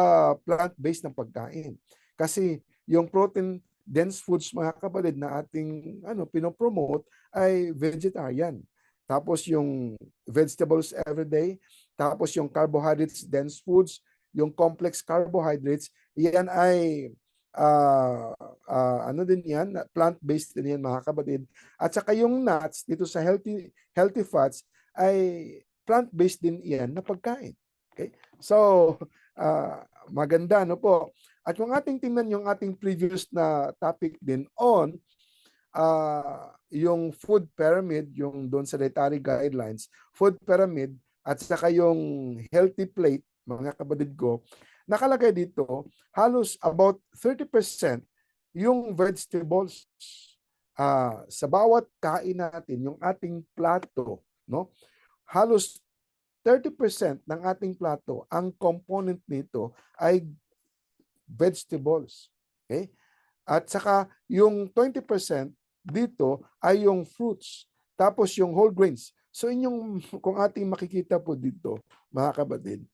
plant-based na pagkain. Kasi yung protein dense foods mga kapatid na ating pinopromote ay vegetarian. Tapos yung vegetables everyday, tapos yung carbohydrates dense foods, yung complex carbohydrates, yan ay din yan, plant-based din yan mga kapatid. At saka yung nuts dito sa healthy fats ay plant-based din yan na pagkain. Okay? So, maganda po. At kung ating tingnan yung ating previous na topic din on yung food pyramid, yung doon sa dietary guidelines, food pyramid, at saka yung healthy plate, mga kapatid ko, nakalagay dito, halos about 30% yung vegetables. Sa bawat kain natin, yung ating plato, no? Halos 30% ng ating plato, ang component nito ay vegetables. Okay? At saka yung 20% dito ay yung fruits. Tapos yung whole grains. So kung ating makikita po dito, mga kapatid,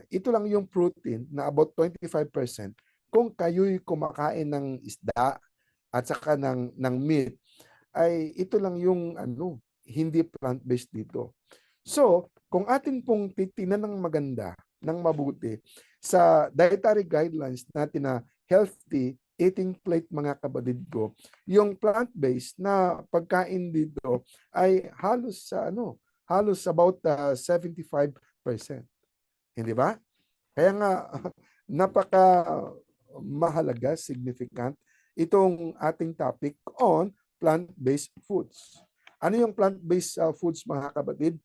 ito lang yung protein na about 25%. Kung kayo'y kumakain ng isda at saka ng meat, ay ito lang yung hindi plant-based dito. So, kung atin pong titingnan ng maganda, ng mabuti, sa dietary guidelines natin na healthy eating plate mga kapatid ko, yung plant-based na pagkain dito ay halos about 75%. Hindi ba? Kaya nga, napaka mahalaga, significant, itong ating topic on plant-based foods. Ano yung plant-based foods mga kapatid?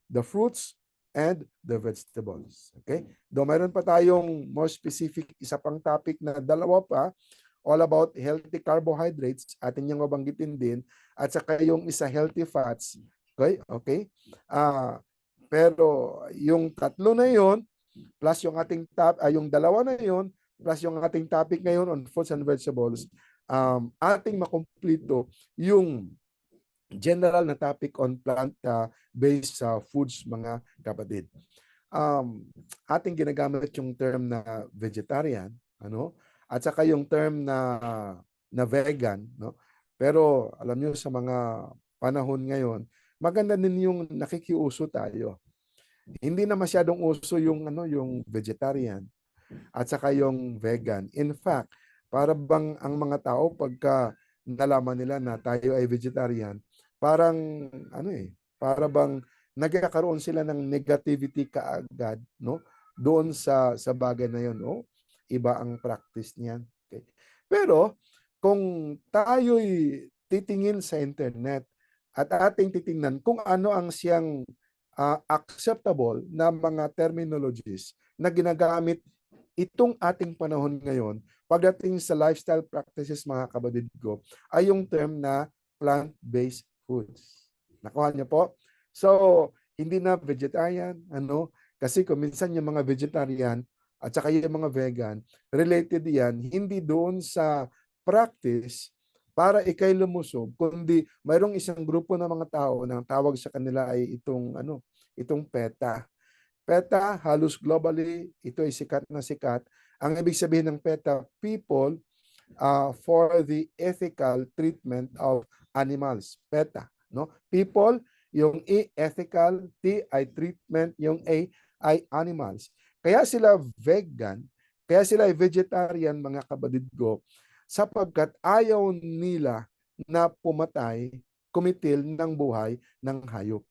The fruits and the vegetables. Okay? Though mayroon pa tayong more specific, isa pang topic na dalawa pa, all about healthy carbohydrates, atin yung mabanggitin din, at saka yung isa healthy fats. Okay? Okay? Pero yung tatlo na yon plus yung ating yung dalawa na yon plus yung ating topic ngayon on fruits and vegetables, ating makumplito yung general na topic on plant-based foods mga kapatid. Ating ginagamit yung term na vegetarian, at saka yung term na vegan, no? Pero alam niyo sa mga panahon ngayon, maganda din yung nakikiuso tayo. Hindi na masyadong uso yung yung vegetarian at saka yung vegan. In fact, para bang ang mga tao pagka nalaman nila na tayo ay vegetarian, parang para bang nagkakaroon sila ng negativity kaagad, no? Doon sa bagay na 'yon, iba ang practice niyan. Okay. Pero kung tayo'y titingin sa internet at ating titingnan kung ano ang siyang acceptable na mga terminologies na ginagamit itong ating panahon ngayon pagdating sa lifestyle practices mga kapatid ko ay yung term na plant-based foods. Nakuha niyo po? So, hindi na vegetarian, kasi kung minsan yung mga vegetarian at saka yung mga vegan, related yan, hindi doon sa practice para ikay lumusog, kundi mayroong isang grupo ng mga tao na tawag sa kanila ay itong PETA. PETA, halos globally, ito ay sikat na sikat. Ang ibig sabihin ng PETA, People for the Ethical Treatment of Animals. PETA, no? People, yung E, ethical, T ay treatment, yung A ay animals. Kaya sila vegan, kaya sila ay vegetarian mga kapatid ko, sapagkat ayaw nila na kumitil ng buhay ng hayop.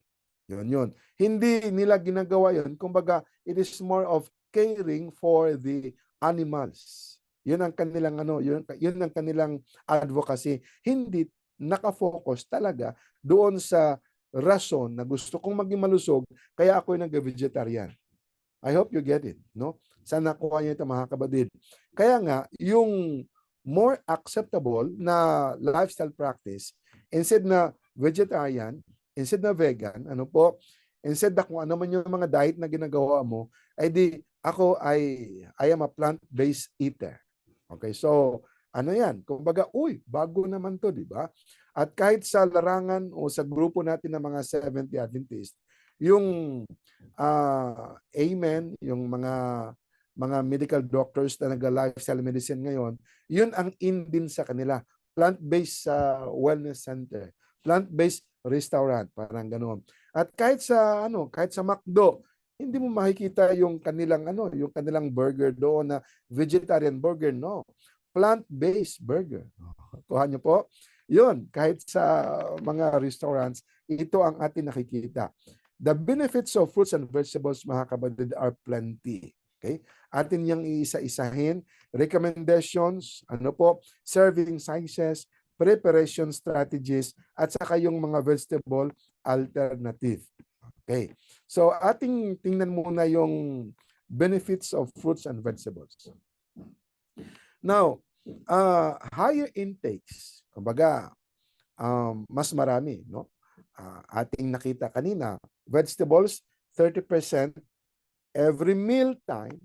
Yun. Hindi nila ginagawa yun. Kumbaga, it is more of caring for the animals. Yun ang kanilang yun ang kanilang advocacy. Hindi nakafocus talaga doon sa rason na gusto kong maging malusog, kaya ako'y nag-vegetarian. I hope you get it, no? Sana nakuha niyo ito mga kabadid. Kaya nga, yung more acceptable na lifestyle practice, instead na vegetarian, instead na vegan, instead na kung ano man yung mga diet na ginagawa mo, ay di, I am a plant-based eater. Okay, so ano yan? Kumbaga, uy, bago naman to, di ba? At kahit sa larangan o sa grupo natin ng mga Seventh Day Adventist, yung amen, yung mga medical doctors na nag-lifestyle medicine ngayon, yun ang in din sa kanila. Plant-based wellness center, plant-based restaurant, parang ganoon. At kahit sa McDo, hindi mo makikita yung kanilang burger doon na vegetarian burger, no. Plant-based burger. Kuha niyo po. Yun, kahit sa mga restaurants, ito ang atin nakikita. The benefits of fruits and vegetables, mga kapatid, are plenty. Okay? Atin yang iisa-isahin. Recommendations, serving sizes, preparation strategies, at saka yung mga vegetable alternative. Okay. So, ating tingnan muna yung benefits of fruits and vegetables. Now, higher intakes, kumbaga, mas marami, no? Ating nakita kanina, vegetables, 30% every meal time,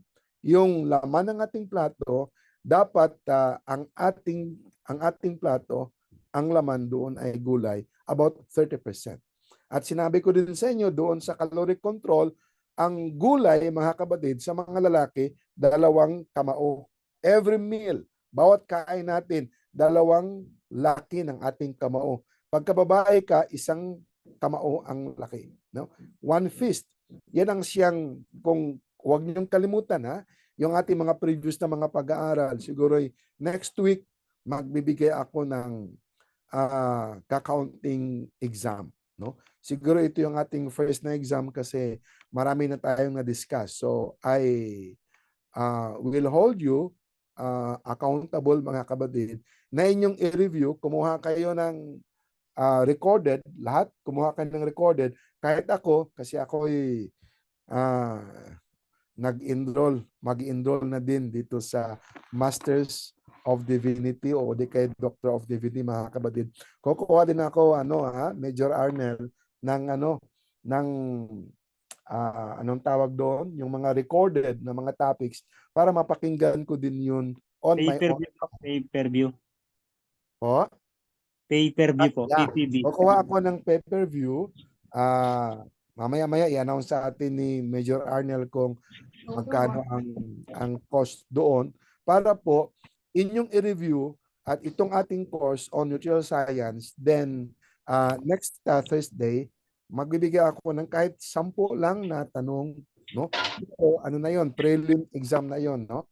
yung laman ng ating plato, dapat ang ating plato, ang laman doon ay gulay, about 30%. At sinabi ko din sa inyo doon sa caloric control, ang gulay, mga kapatid, sa mga lalaki, 2 kamao. Every meal, bawat kain natin, 2 laki ng ating kamao. Pagka babae ka, 1 kamao ang laki. No? 1 fist. Yan ang siyang, kung huwag niyong kalimutan, yung ating mga previous na mga pag-aaral, siguro next week, magbibigay ako ng ka-counting exam. No? Siguro ito yung ating first na exam kasi marami na tayong na-discuss. So, I will hold you accountable, mga kapatid, na inyong i-review. Kumuha kayo ng recorded, lahat kumuha kayo ng recorded. Kahit ako, kasi ako mag-enroll na din dito sa Masters of Divinity o di kay Doctor of Divinity, mga kapatid. Kukuha din ako Major Arnel ng anong tawag doon, yung mga recorded na mga topics para mapakinggan ko din yun on my own. Pay-per-view. Po? Pay-per-view po. Yeah. PPV. Kukuha ako ng pay-per-view. Mamaya-maya i-announce sa atin ni Major Arnel kung magkano ang cost doon para po inyong i-review at itong ating course on nutritional science. Then next Thursday, magbibigay ako ng kahit 10 lang na tanong, no? O ano na 'yon, prelim exam na 'yon, no?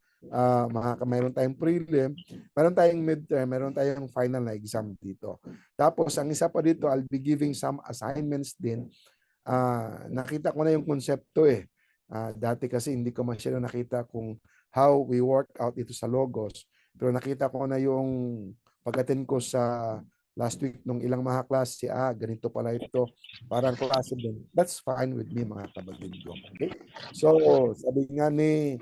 Mayroon tayong prelim, mayroon tayong midterm, mayroon tayong final na exam dito. Tapos ang isa pa dito, I'll be giving some assignments din. Nakita ko na yung konsepto dati kasi hindi ko masyado nakita kung how we work out ito sa Logos. Pero nakita ko na yung pag-attend ko sa last week nung ilang mga klase, ganito pala ito. Parang klase din. That's fine with me, mga kapatid ko. Okay? So, sabi nga ni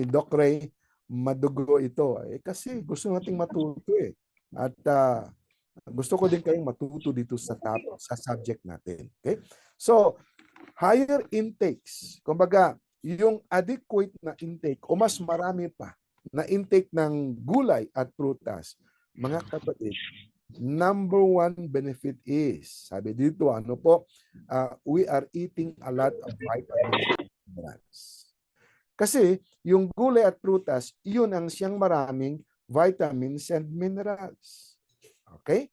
Doc Ray, madugo ito. Kasi gusto nating matuto At gusto ko din kayong matuto dito sa subject natin. Okay? So, higher intakes. Kumbaga, yung adequate na intake o mas marami pa na intake ng gulay at prutas, mga kapatid, number 1 benefit is, sabi dito, we are eating a lot of vitamins and minerals. Kasi yung gulay at prutas, yun ang siyang maraming vitamins and minerals. Okay?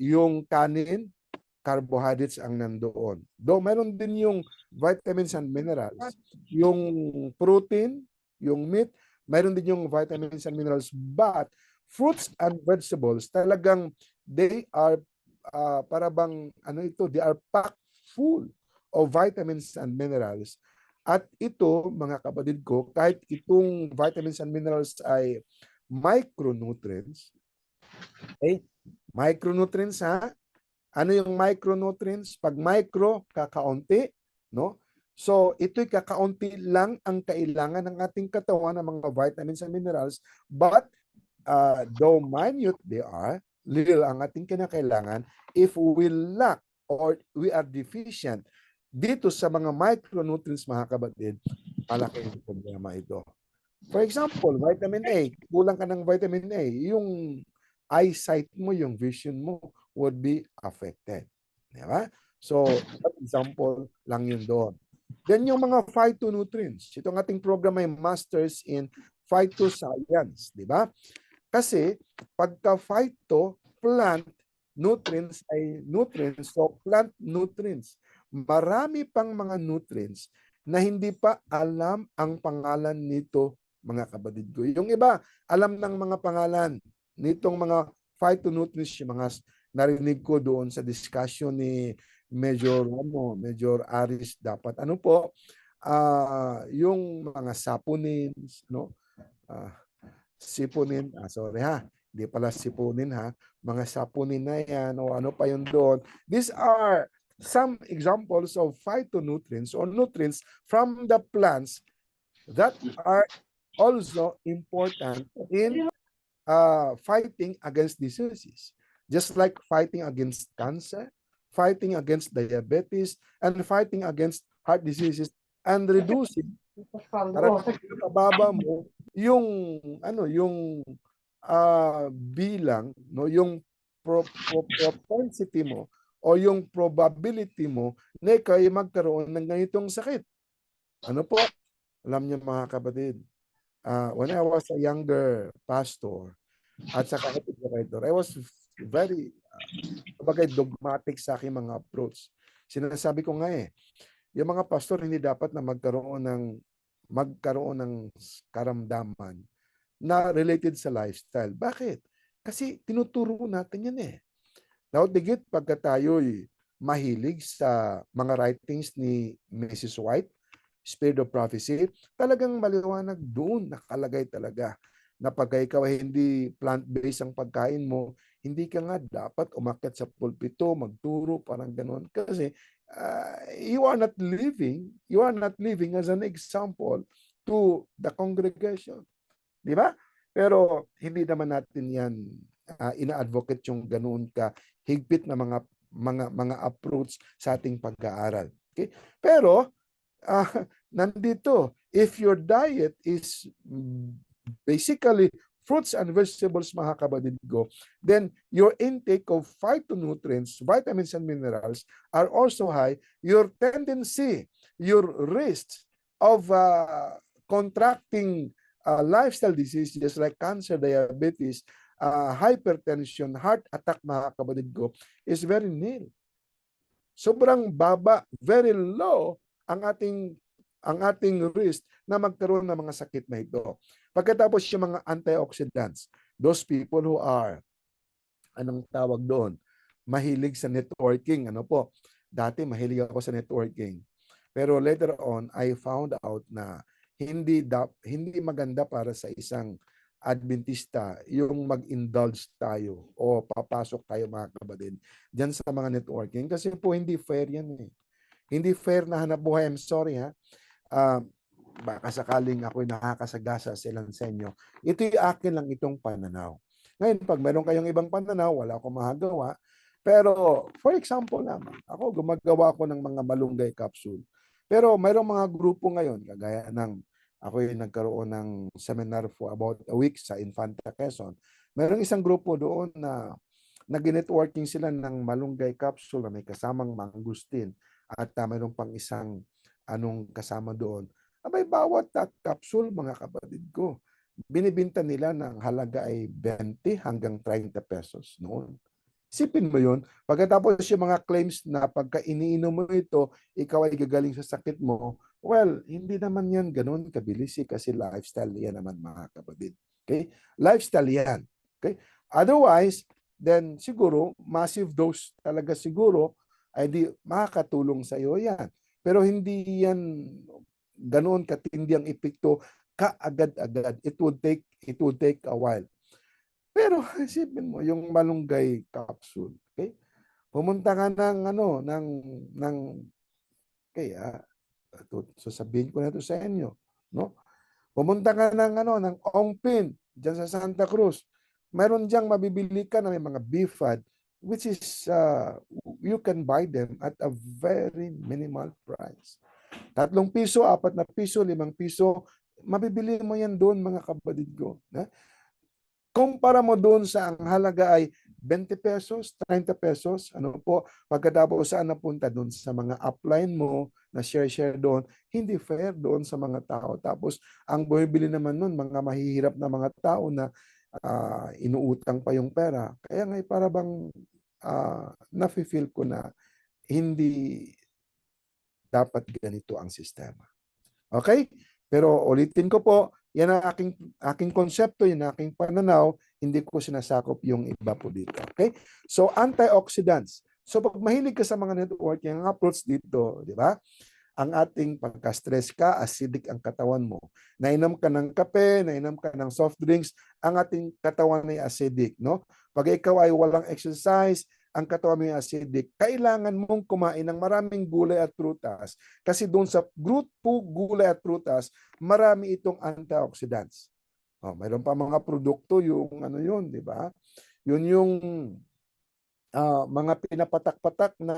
Yung kanin, carbohydrates ang nandoon. Though meron din yung vitamins and minerals. Yung protein, yung meat, meron din yung vitamins and minerals. But fruits and vegetables, talagang they are they are packed full of vitamins and minerals. At ito, mga kapatid ko, kahit itong vitamins and minerals ay micronutrients. Okay? Micronutrients, Ano yung micronutrients? Pag micro, kakaunti, no? So, ito'y kakaunti lang ang kailangan ng ating katawan ng mga vitamins and minerals, but though minute they are, little ang ating kinakailangan, if we lack or we are deficient dito sa mga micronutrients, mga kapatid, malaki ang problema ito. For example, vitamin A, kulang ka ng vitamin A, yung eyesight mo, yung vision mo would be affected. Di ba? So, example lang yun doon. Then yung mga phytonutrients. Itong ating program ay Masters in Phytoscience. Di ba? Kasi pagka phyto, plant, nutrients ay nutrients, so plant nutrients. Marami pang mga nutrients na hindi pa alam ang pangalan nito, mga kapatid ko. Yung iba, alam ng mga pangalan nitong mga phytonutrients, yung mga narinig ko doon sa discussion ni Major Aris dapat. Ano po? Yung mga saponins, no? Sipunin, sorry ha, hindi pala sipunin ha, mga sapunin na yan o ano pa yun doon. These are some examples of phytonutrients or nutrients from the plants that are also important in fighting against diseases. Just like fighting against cancer, fighting against diabetes, and fighting against heart diseases, and reducing para pababa mo yung bilang, no, yung propensity mo o yung probability mo na ikaw ay magkaroon ng ganitong sakit. Ano po? Alam niyo mga kapatid, when I was a younger pastor at saka educator, I was very dogmatic sa aking mga approach. Sinasabi ko nga yung mga pastor hindi dapat na magkaroon ng karamdaman na related sa lifestyle. Bakit? Kasi tinuturo natin yan Now, digit pagka tayo'y mahilig sa mga writings ni Mrs. White, Spirit of Prophecy, talagang maliwanag doon, nakalagay talaga na pagka ikaw ay hindi plant-based ang pagkain mo, hindi ka nga dapat umakyat sa pulpito, magturo, parang gano'n. Kasi you are not living as an example to the congregation. Di ba? Pero hindi naman natin yan ina-advocate yung ganoon ka higpit na mga approach sa ating pag-aaral. Okay? Pero nandito, if your diet is basically fruits and vegetables, mga kapatid ko, then your intake of phytonutrients, vitamins and minerals are also high. Your tendency, your risk of contracting lifestyle diseases like cancer, diabetes, hypertension, heart attack, mga kapatid ko, is very nil. Sobrang baba, very low ang ating risk na magkaroon ng mga sakit na ito. Pagkatapos yung mga antioxidants, those people who are, anong tawag doon, mahilig sa networking. Ano po? Dati mahilig ako sa networking. Pero later on, I found out na hindi maganda para sa isang Adventista yung mag-indulge tayo o papasok tayo, mga kapatid, dyan sa mga networking. Kasi po hindi fair yan Hindi fair na hanap buhay. I'm sorry baka sakaling ako'y nakakasagasa sa ilan sa inyo. Ito'y akin lang itong pananaw. Ngayon, pag meron kayong ibang pananaw, wala akong magagawa. Pero, for example naman, ako gumagawa ko ng mga malunggay capsule. Pero mayroong mga grupo ngayon, kagaya ng ako'y nagkaroon ng seminar for about a week sa Infanta Quezon. Mayroong isang grupo doon na nag-networking sila ng malunggay capsule na may kasamang mangustin at mayroong pang isang kasama doon. Abay, bawat capsule, mga kapatid ko, binibinta nila ng halaga ay 20 hanggang 30 pesos noon. Isipin mo yun, pagkatapos yung mga claims na pagka iniinom mo ito, ikaw ay gagaling sa sakit mo, well, hindi naman yan ganun kabilis kasi lifestyle yan naman, mga kapatid. Okay? Lifestyle yan. Okay? Otherwise, then siguro, massive dose talaga siguro, ay di makakatulong sa iyo yan. Pero hindi yan ganoon katindi ang epekto kaagad-agad. It would take a while. Pero isipin mo yung malunggay capsule, okay? Pumunta ka sasabihin ko na to sa inyo, no? Pumunta ka ng Ongpin diyan sa Santa Cruz. Mayroon diyang mabibili ka na may mga beef fat, which is you can buy them at a very minimal price. 3 piso, 4 piso, 5 piso, mabibili mo yan doon, mga kapatid ko. Kumpara mo doon sa ang halaga ay 20 pesos, 30 pesos, ano po, pagkatapos saan napunta doon sa mga upline mo na share doon, hindi fair doon sa mga tao. Tapos, ang bumibili naman noon, mga mahihirap na mga tao na inuutang pa yung pera. Kaya nga, para bang nafe-feel ko na hindi dapat ganito ang sistema. Okay? Pero ulitin ko po, yan ang aking konsepto, yan ang aking pananaw, hindi ko sinasakop yung iba po dito. Okay? So, antioxidants. So, pag mahilig ka sa mga networking, ang approach dito, di ba? Ang ating pagka-stress ka, acidic ang katawan mo. Nainom ka ng kape, nainom ka ng soft drinks, ang ating katawan ay acidic, no? Pag ikaw ay walang exercise, ang katawan mo ay acidic, kailangan mong kumain ng maraming gulay at prutas. Kasi doon sa gulay at prutas, marami itong antioxidants. Mayroon pa mga produkto yung ano yun, di ba? Yun yung mga pinapatak-patak na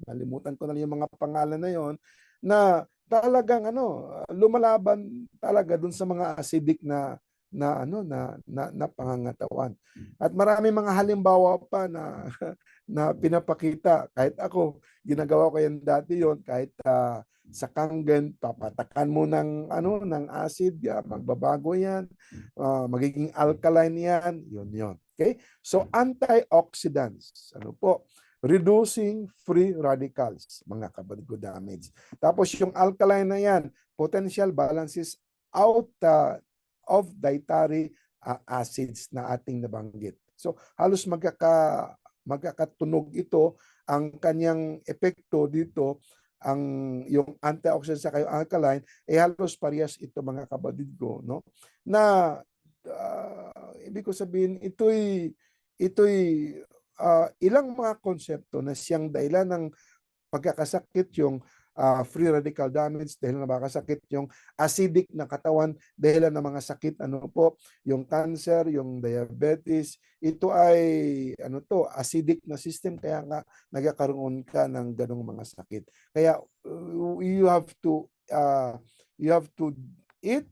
nalimutan ko na yung mga pangalan na yon, na talagang lumalaban talaga dun sa mga acidic na pangangatawan. At marami mga halimbawa pa na na pinapakita. Kahit ako, ginagawa ko yan dati yon, kahit sa Kangen, papatakan mo ng ng acid, magbabago yan, magiging alkaline yan, yun. Okay? So, antioxidants, reducing free radicals, mga kapatid ko, damage. Tapos yung alkaline na yan, potential balances out of dietary acids na ating nabanggit. So, halos magkakatunog ito, ang kanyang epekto dito, yung antioxidant sa kayo alkaline, halos parehas ito, mga kapatid ko, no? Na ibig ko sabihin, ito'y ilang mga konsepto na siyang dahilan ng pagkakasakit, yung free radical damage dahil na makasakit, yung acidic na katawan dahil ng mga sakit, yung cancer, yung diabetes, ito ay acidic na system, kaya nga nagkakaroon ka ng ganong mga sakit. Kaya you have to eat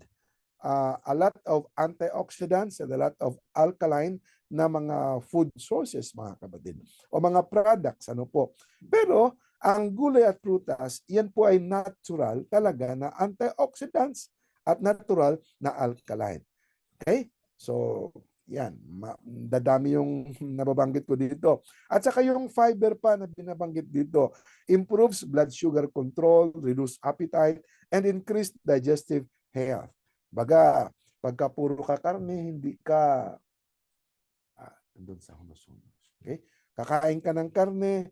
a lot of antioxidants and a lot of alkaline na mga food sources, mga kapatid, o mga products, Pero ang gulay at prutas, yan po ay natural talaga na antioxidants at natural na alkaline. Okay? So, yan. Dadami yung nababanggit ko dito. At saka yung fiber pa na binabanggit dito, improves blood sugar control, reduce appetite, and increase digestive health. Baga, pagka puro ka karne, hindi ka andun sa hunos-hunos. Okay? Kakain ka ng karne,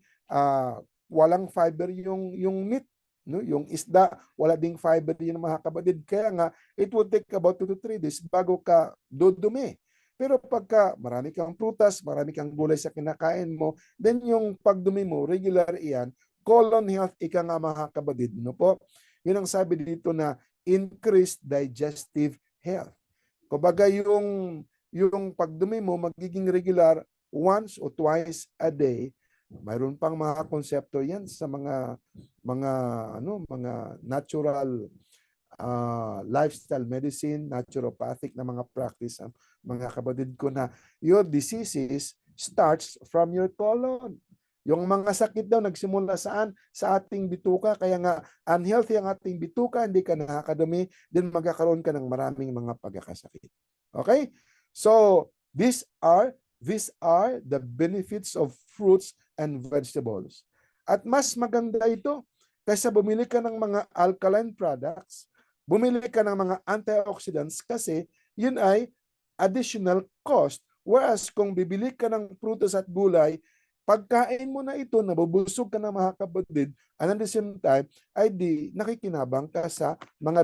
walang fiber yung meat, no? Yung isda, wala ding fiber yun, mga kapatid. Kaya nga, it would take about 2 to 3 days bago ka dudumi. Pero pagka marami kang prutas, marami kang gulay sa kinakain mo, then yung pagdumi mo, regular iyan, colon health, ika nga, mga kapatid. Yun ang sabi dito na increased digestive health. Kumbaga yung pagdumi mo magiging regular once or twice a day. Mayroon pang mga konsepto yan sa mga natural lifestyle medicine, naturopathic na mga practice, mga kapatid ko, na your diseases starts from your colon. Yung mga sakit daw nagsimula saan? Sa ating bituka. Kaya nga unhealthy ang ating bituka, hindi ka nakakadumi, then magkakaroon ka ng maraming mga pagkakasakit. Okay? So, these are the benefits of fruits and vegetables. At mas maganda ito kaysa bumili ka ng mga alkaline products, bumili ka ng mga antioxidants, kasi yun ay additional cost. Whereas kung bibili ka ng prutas at gulay, pagkain mo na ito, nabubusog ka na, mga kapatid, and at the same time, ay di nakikinabang ka sa mga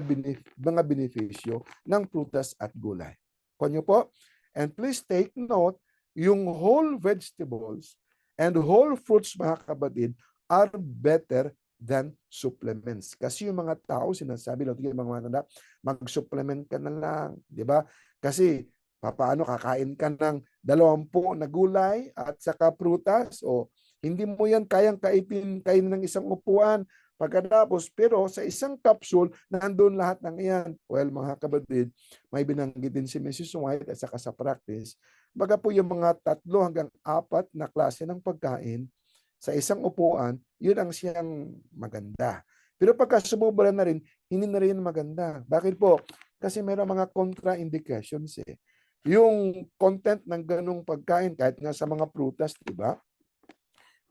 benepisyo ng prutas at gulay. Kunyo po? And please take note, yung whole vegetables and whole fruits, mga kapatid, are better than supplements. Kasi yung mga tao, sinasabi lang, mga anak, mag-supplement ka na lang. Di ba? Kasi, paano kakain ka ng 20 na gulay at saka prutas? O hindi mo yan kayang kainin ng isang upuan. Pagkatapos, pero sa isang capsule, nandun lahat ng iyan. Well, mga kapatid, may binanggit din si Mrs. White at saka sa practice. Baga po yung mga 3 hanggang 4 na klase ng pagkain sa isang upuan, yun ang siyang maganda. Pero pagka sumubra na rin, hindi na rin maganda. Bakit po? Kasi mayroong mga contraindications eh. Yung content ng ganong pagkain, kahit nga sa mga prutas, di ba?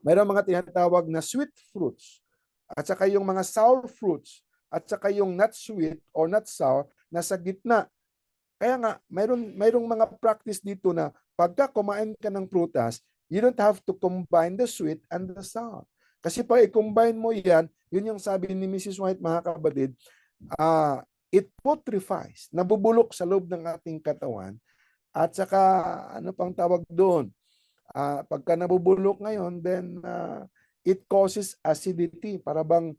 Mayroong mga tinatawag na sweet fruits, at saka yung mga sour fruits, at saka yung not sweet or not sour, nasa gitna. Kaya nga, mayroong mga practice dito na pagka kumain ka ng prutas, you don't have to combine the sweet and the sour. Kasi pag i-combine mo yan, yun yung sabi ni Mrs. White, mga kapatid, it putrefies, nabubulok sa loob ng ating katawan, at saka, ano pang tawag doon? Pagka nabubulok ngayon, then it causes acidity, para bang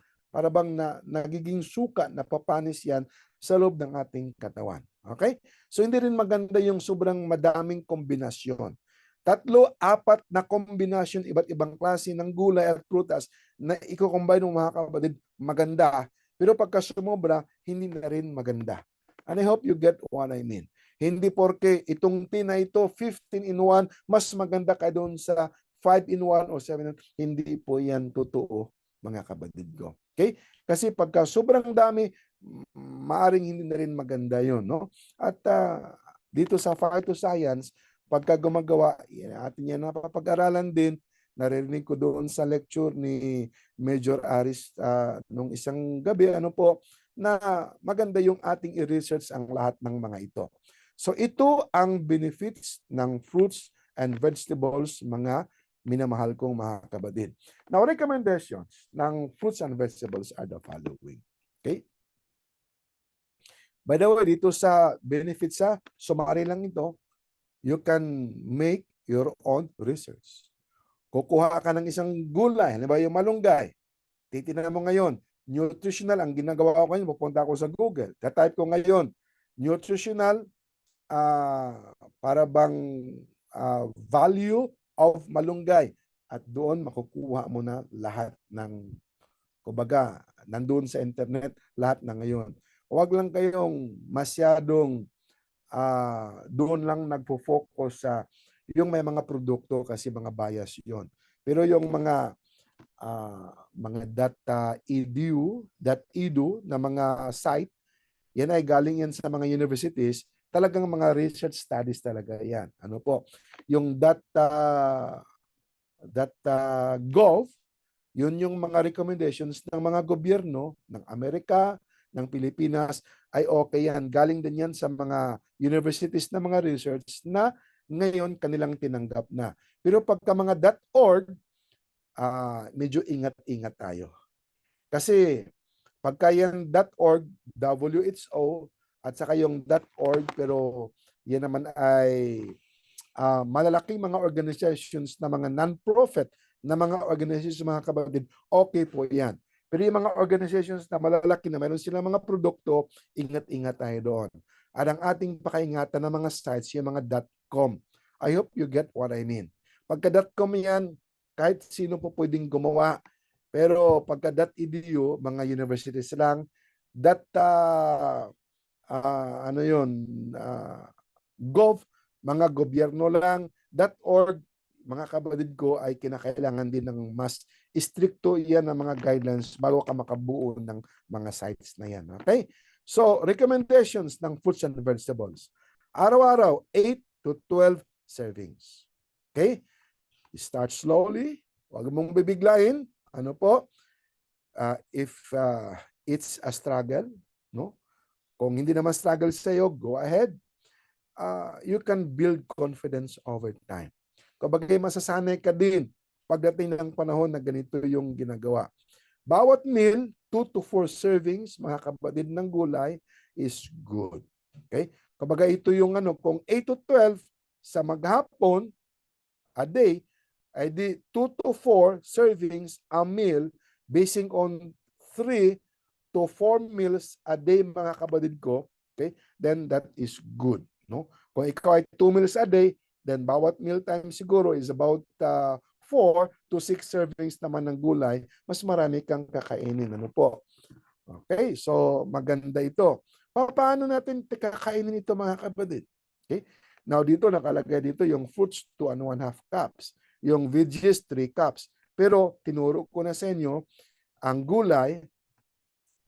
nagiging suka, napapanis yan sa loob ng ating katawan. Okay? So hindi rin maganda yung sobrang madaming kombinasyon. 3, 4 na kombinasyon, iba't ibang klase ng gulay at prutas na i-combine ng mga kapatid, maganda. Pero pagka sumobra, hindi na rin maganda. And I hope you get what I mean. Hindi porke itong tea na ito, 15-in-1, mas maganda ka doon sa 5-in-1 o 7-in-1. Hindi po yan totoo, mga kapatid ko. Okay? Kasi pagka sobrang dami, maaring hindi na rin maganda yon, no? At dito sa phytoscience, pagka gumagawa, atin yan napapag-aralan din. Narinig ko doon sa lecture ni Major Aris nung isang gabi, na maganda yung ating i-research ang lahat ng mga ito. So ito ang benefits ng fruits and vegetables, mga minamahal kong mga kapatid. Now, recommendations ng fruits and vegetables are the following. Okay? By the way, dito sa benefits, summary lang ito, you can make your own research. Kukuha ka ng isang gulay, halimbawa yung malunggay. Titingnan mo ngayon, nutritional, ang ginagawa ko ngayon, pupunta ako sa Google. Tatype ko ngayon, nutritional, para bang value of malunggay. At doon makukuha mo na lahat ng, kumbaga, nandun sa internet, lahat na ngayon. Huwag lang kayong masyadong doon lang nagpo-focus sa yung may mga produkto, kasi mga bias yon. Pero yung mga .edu na mga site, yan ay galing yan sa mga universities, talagang mga research studies talaga yan. Ano po? Yung .gov, yun yung mga recommendations ng mga gobyerno ng Amerika, ng Pilipinas, ay okay yan. Galing din yan sa mga universities na mga research na ngayon kanilang tinanggap na. Pero pagka mga .org, medyo ingat-ingat tayo. Kasi pagka yung .org, WHO, at saka yung .org, pero yan naman ay malalaking mga organizations na mga non-profit na mga organizations, mga kapatid, okay po yan. Pero yung mga organizations na malalaki na mayroon silang mga produkto, ingat-ingat tayo doon. At ang ating pakaingatan ng mga sites, yung mga .com. I hope you get what I mean. Pagka .com yan, kahit sino po pwedeng gumawa. Pero pagka .edu, mga universities lang. Gov, mga gobyerno lang. .org, mga kapatid ko, ay kinakailangan din ng mas stricto yan ng mga guidelines bago ka makabuo ng mga sites na yan. Okay? So, recommendations ng fruits and vegetables. Araw-araw, 8 to 12 servings. Okay? Start slowly. Huwag mong bibiglain. Ano po? If it's a struggle, no? Kung hindi naman struggle sa'yo, go ahead. You can build confidence over time. Kapag masasanay ka din pagdating ng panahon na ganito yung ginagawa. Bawat meal, 2 to 4 servings, mga kapatid, ng gulay is good. Okay? Kapag ito yung kung 8 to 12 sa maghapon a day, ay di 2 to 4 servings a meal, basing on 3 to 4 meals a day, mga kapatid ko, okay? Then that is good, no? Kung ikaw ay 2 meals a day, then bawat meal time siguro is about 4 to 6 servings naman ng gulay, mas marami kang kakainin. Ano po? Okay, so maganda ito. Paano natin kakainin ito mga kapatid? Okay? Now dito nakalagay dito yung fruits 2 1/2 cups, yung veggies 3 cups. Pero tinuro ko na sa inyo, ang gulay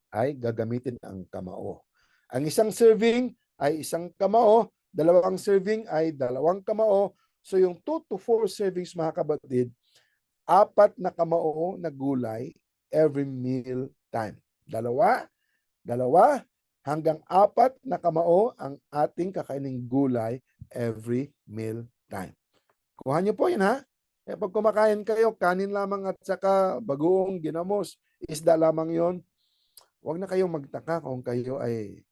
ay gagamitin ang kamao. Ang isang serving ay isang kamao, dalawang serving ay dalawang kamao. So yung 2 to 4 servings mga kapatid, 4 na kamao na gulay every meal time. Dalawa hanggang 4 na kamao ang ating kakaining gulay every meal time. Kuha niyo po yun ha. Pag kumakain kayo, kanin lamang at saka bagoong ginamos, isda lamang yon. Huwag na kayong magtaka kung tayo ay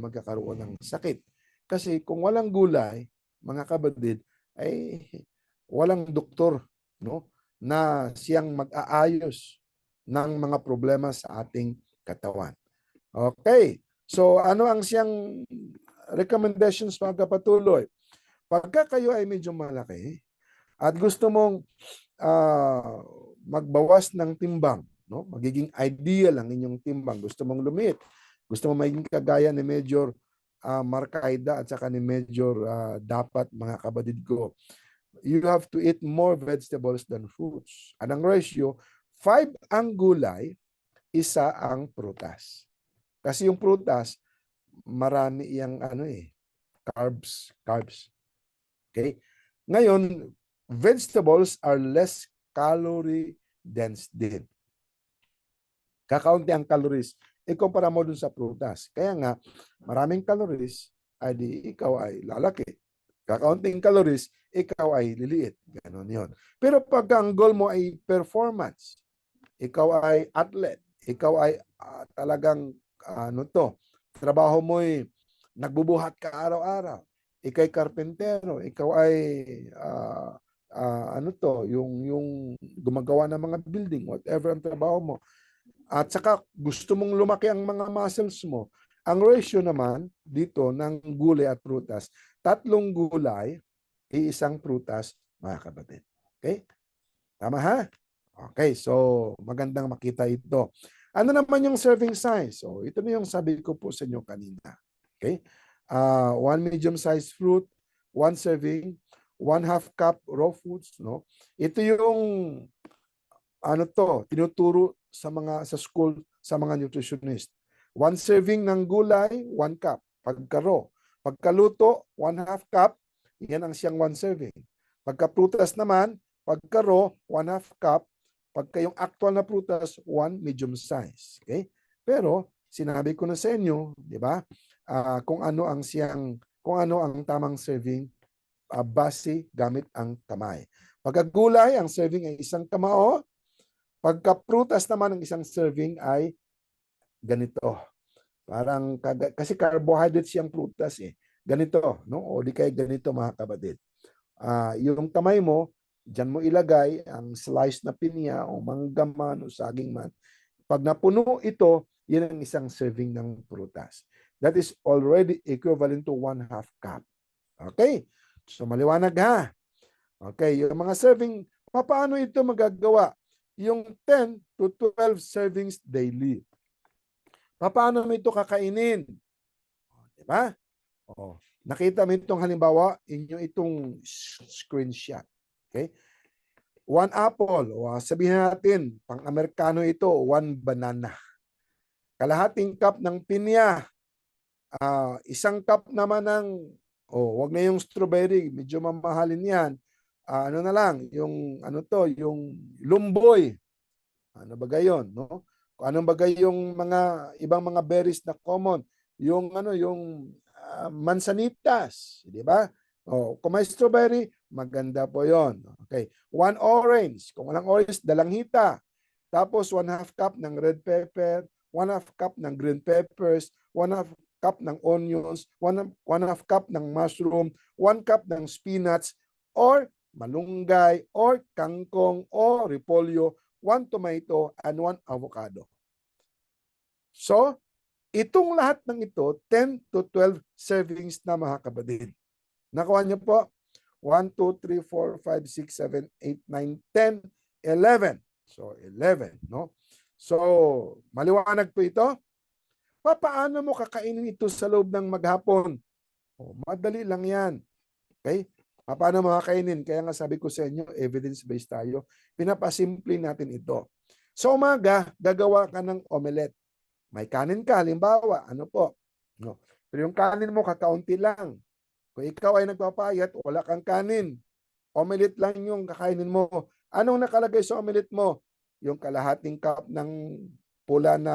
magkakaroon ng sakit. Kasi kung walang gulay, mga kapatid, ay walang doktor, no, na siyang mag-aayos ng mga problema sa ating katawan. Okay. So ano ang siyang recommendations mga kapatuloy? Pagka kayo ay medyo malaki at gusto mong magbawas ng timbang, no? Magiging ideal ang inyong timbang. Gusto mong lumiit. Gusto mong maging kagaya ni Major Marcaida at saka ni Major Dapat, mga kapatid ko. You have to eat more vegetables than fruits. Anong ratio? 5 ang gulay, 1 ang prutas. Kasi yung prutas, marami iyang carbs. Okay? Ngayon, vegetables are less calorie dense din. Kakaunti ang calories. Ikumpara mo dun sa prutas. Kaya nga, maraming calories, ay di ikaw ay lalaki. Kakaunting calories, ikaw ay liliit. Ganon yun. Pero pag ang goal mo ay performance, ikaw ay athlete, ikaw ay talagang trabaho mo'y nagbubuhat ka araw-araw, ikay karpentero, ikaw ay yung gumagawa ng mga building, whatever ang trabaho mo. At saka gusto mong lumaki ang mga muscles mo. Ang ratio naman dito ng gulay at prutas, 3 gulay, 1 prutas, mga kapatid. Okay? Tama ha? Okay, so magandang makita ito. Ano naman yung serving size? So ito na yung sabi ko po sa inyo kanina. Okay? 1 medium-sized fruit, 1 serving, 1/2 cup raw foods, no? Ito yung tinuturo sa school sa mga nutritionist. 1 serving ng gulay, 1 cup. Pagka-raw. Pagkaluto, 1/2 cup, yan ang siyang 1 serving. Pagka-prutas naman, pagka-raw, 1/2 cup. Pagka yung actual na prutas, 1 medium size. Okay? Pero sinabi ko na sa inyo, di ba? Kung ano ang tamang serving base gamit ang kamay. Pagka gulay, ang serving ay 1 kamao. Pagka prutas naman, ang 1 serving ay ganito. Parang kasi carbohydrates siyang prutas eh. Ganito, no? O di kaya ganito mga kapatid. Yung kamay mo, diyan mo ilagay ang slice na pinya o mangga man o saging man. Pag napuno ito, yan ang 1 serving ng prutas. That is already equivalent to 1/2 cup. Okay? So maliwanag ha. Okay, yung mga serving, paano ito magagawa? Yung 10 to 12 servings daily. Paano mo ito kakainin? Diba? Nakita mo itong halimbawa, itong screenshot. Okay? 1 apple, o sabihin natin, pang-Amerikano ito, 1 banana. Kalahating cup ng pinya, 1 cup naman ng, wag na yung strawberry, medyo mamahalin yan. Ano na lang, yung lumboy. Ano ba gayon, no? Anong bagay yung mga ibang mga berries na common? Yung mansanitas, di ba? Kung may strawberry, maganda po 'yon. Okay. 1 orange. Kung walang orange, dalanghita. Tapos 1/2 cup ng red pepper, 1/2 cup ng green peppers, 1/2 cup ng onions, 1/2 cup ng mushroom, 1 cup ng spinach or malunggay or kangkong or repolyo, 1 tomato and 1 avocado. So, itong lahat ng ito, 10 to 12 servings na mga kapatid. Nakuha niyo po? 1, 2, 3, 4, 5, 6, 7, 8, 9, 10, 11. So, 11, no? So, maliwanag po ito. Paano mo kakainin ito sa loob ng maghapon? Madali lang yan. Okay? Paano mo kakainin? Kaya nga sabi ko sa inyo, evidence-based tayo. Pinapasimple natin ito. Sa umaga, gagawa ka ng omelette. May kanin ka, halimbawa, ano po? No. Pero yung kanin mo, kakaunti lang. Kung ikaw ay nagpapayat, wala kang kanin. Omelette lang yung kakainin mo. Anong nakalagay sa omelette mo? Yung kalahating cup ng pula na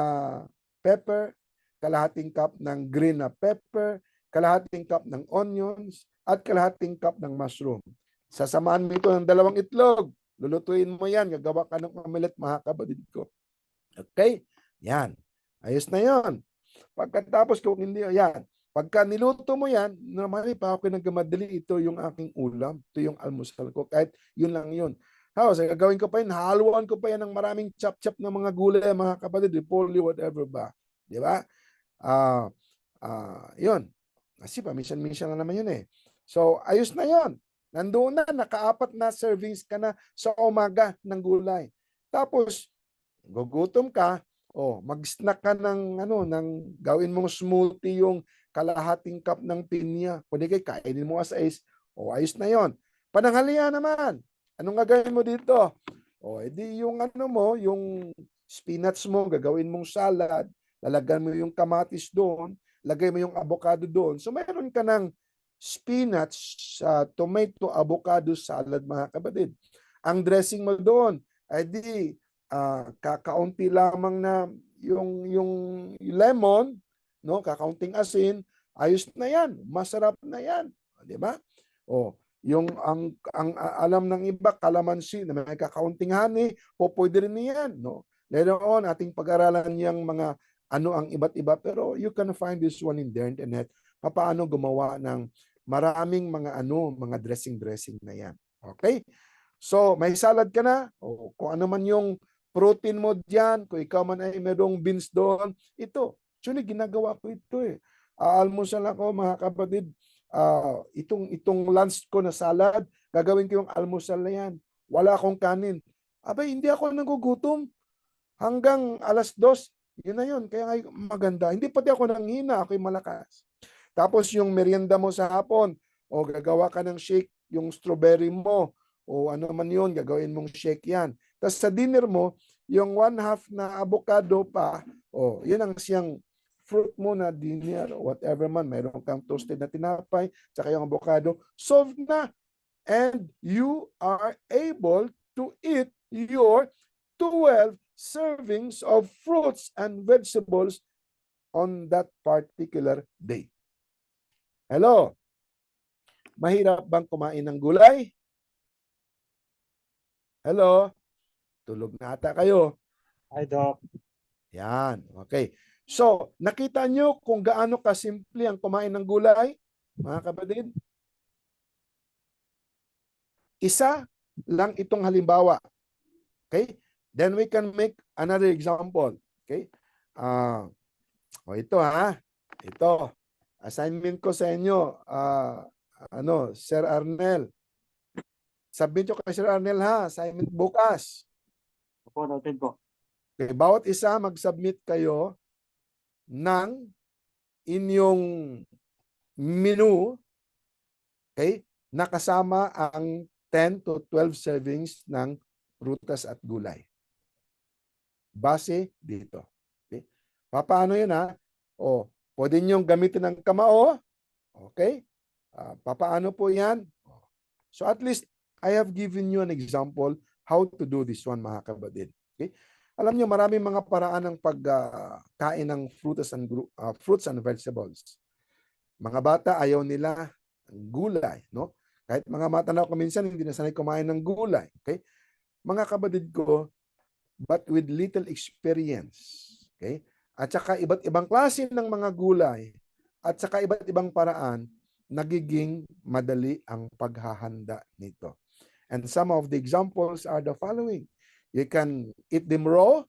pepper, kalahating cup ng green na pepper, kalahating cup ng onions, at kalahating cup ng mushroom. Sasamahan mo ito ng 2 itlog. Lulutuin mo yan. Gagawa ka ng omelette, mga kapatid ko. Okay? Yan. Ayos na yon. Pagkatapos kung hindi, yan. Pagka niluto mo yan, normally pa ako nagmadali, ito yung aking ulam, ito yung almusal ko, kahit yun lang yun. Tapos, gagawin ko pa yun, haluan ko pa yan ng maraming chop-chop ng mga gulay, mga kapatid, repolyo, whatever ba. Di ba? Yun. Kasi paminsan-minsan na naman yun eh. So, ayos na yun. Nandoon na, naka-4 na servings ka na sa umaga ng gulay. Tapos, gugutom ka, mag-snack ka ng gawin mong smoothie yung kalahating cup ng pinya. Kung di kainin mo as is, ayos na yon. Pananghalian naman. Anong gagawin mo dito? Edi yung yung spinach mo, gagawin mong salad, lalagyan mo yung kamatis doon, lagay mo yung avocado doon. So mayroon ka ng spinach, tomato, avocado salad, mga kapatid. Ang dressing mo doon, edi kakaunti lamang na yung lemon, no, kakaunting asin, ayos na yan, masarap na yan, di ba? Yung ang alam ng iba, calamansi na may kakaunting honey, pwede rin yan, no? Later on, ating pag-aralan yung mga ang iba't iba, pero you can find this one in the internet. Paano gumawa ng maraming mga dressing na yan. Okay? So, may salad ka na, kung ano man yung protein mo diyan, kung ikaw man ay merong beans doon, ito. Actually, ginagawa ko ito eh. Almusal ako, mga kapatid, itong lunch ko na salad, gagawin ko yung almusal na yan. Wala akong kanin. Abay, hindi ako nagugutom. Hanggang 2:00, yun na yun. Kaya maganda. Hindi pati ako nanghina, ako'y malakas. Tapos yung merienda mo sa hapon, gagawa ka ng shake, yung strawberry mo, ano man yun, gagawin mong shake yan. Tapos sa dinner mo, yung 1/2 na avocado pa, yun ang siyang fruit mo na dinner, whatever man, mayroon kang toasted na tinapay, tsaka yung avocado, solved na. And you are able to eat your 12 servings of fruits and vegetables on that particular day. Hello? Mahirap bang kumain ng gulay? Hello? Tulog na ata kayo. Hi, Doc. Yan. Okay. So, nakita nyo kung gaano kasimple ang kumain ng gulay, mga kapatid? Isa lang itong halimbawa. Okay? Then we can make another example. Okay? Ito ha. Ito. Assignment ko sa inyo. Sir Arnel. Submit nyo kay Sir Arnel ha. Assignment bukas. Opo, noted po. Okay, bawat isa mag-submit kayo ng inyong menu, okay, nakasama ang 10 to 12 servings ng prutas at gulay. Base dito. Okay? Paano yun ha? Pwede niyong gamitin ng kamao. Okay? Paano po yan? So at least I have given you an example how to do this one, mga kapatid. Okay? Alam niyo, maraming mga paraan ng pagkain ng fruits and vegetables. Mga bata, ayaw nila ng gulay, no? Kahit mga matanaw ko minsan, hindi na sanay kumain ng gulay. Okay? Mga kapatid ko, but with little experience. Okay? At saka iba't ibang klase ng mga gulay, at saka iba't ibang paraan, nagiging madali ang paghahanda nito. And some of the examples are the following. You can eat them raw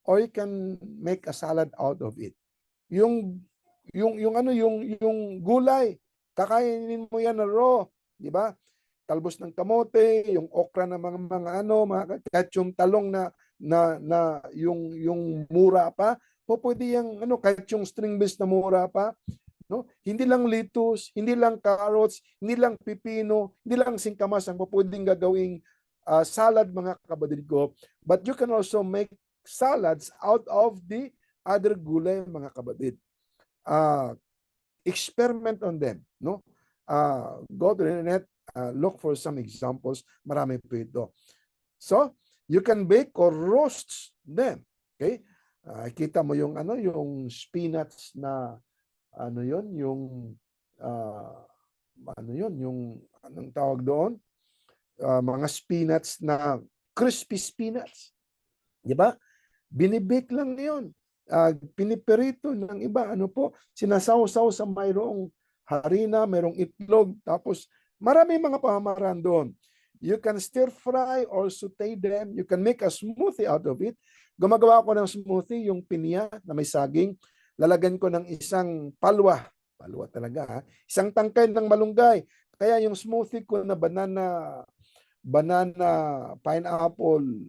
or you can make a salad out of it. Yung gulay, kakainin mo yan na raw, di ba? talbos ng kamote, yung okra na mga ano, kahit yung talong na yung mura pa, pwede yung ano, kahit yung string beans na mura pa, no? Hindi lang lettuce, hindi lang carrots, hindi lang pipino, hindi lang singkamas ang pwedeng gagawing salad, mga kapatid ko, but you can also make salads out of the other gulay, mga kapatid. Experiment on them, no? Go to the internet, look for some examples. Marami po ito. So, you can bake or roast them. Okay? Kita mo yung ano, yung spinach na ano yon, yung ano yon, yung anong tawag doon? Mga spinach na crispy spinach. 'Di ba? Binibake lang 'yon. Piniperito ng iba, ano po, sinasawsaw sa mayroong harina, mayroong itlog, tapos marami mga pamamaraan doon. You can stir fry or saute them. You can make a smoothie out of it. Gumagawa ko ng smoothie, yung pinya na may saging. Lalagyan ko ng isang palwa talaga, ha? Isang tangkay ng malunggay. Kaya yung smoothie ko na banana, pineapple,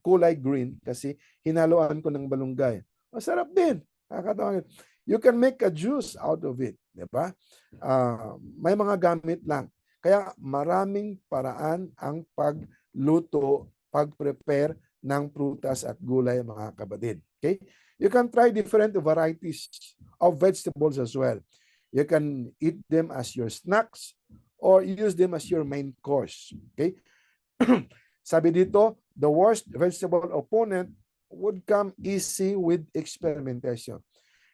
kulay green kasi hinaluan ko ng malunggay. Masarap din. You can make a juice out of it, di ba? May mga gamit lang. Kaya maraming paraan ang pagluto, pag-prepare ng prutas at gulay, mga kapatid. Okay? You can try different varieties of vegetables as well. You can eat them as your snacks or use them as your main course. Okay? Sabi dito, the worst vegetable opponent would come easy with experimentation.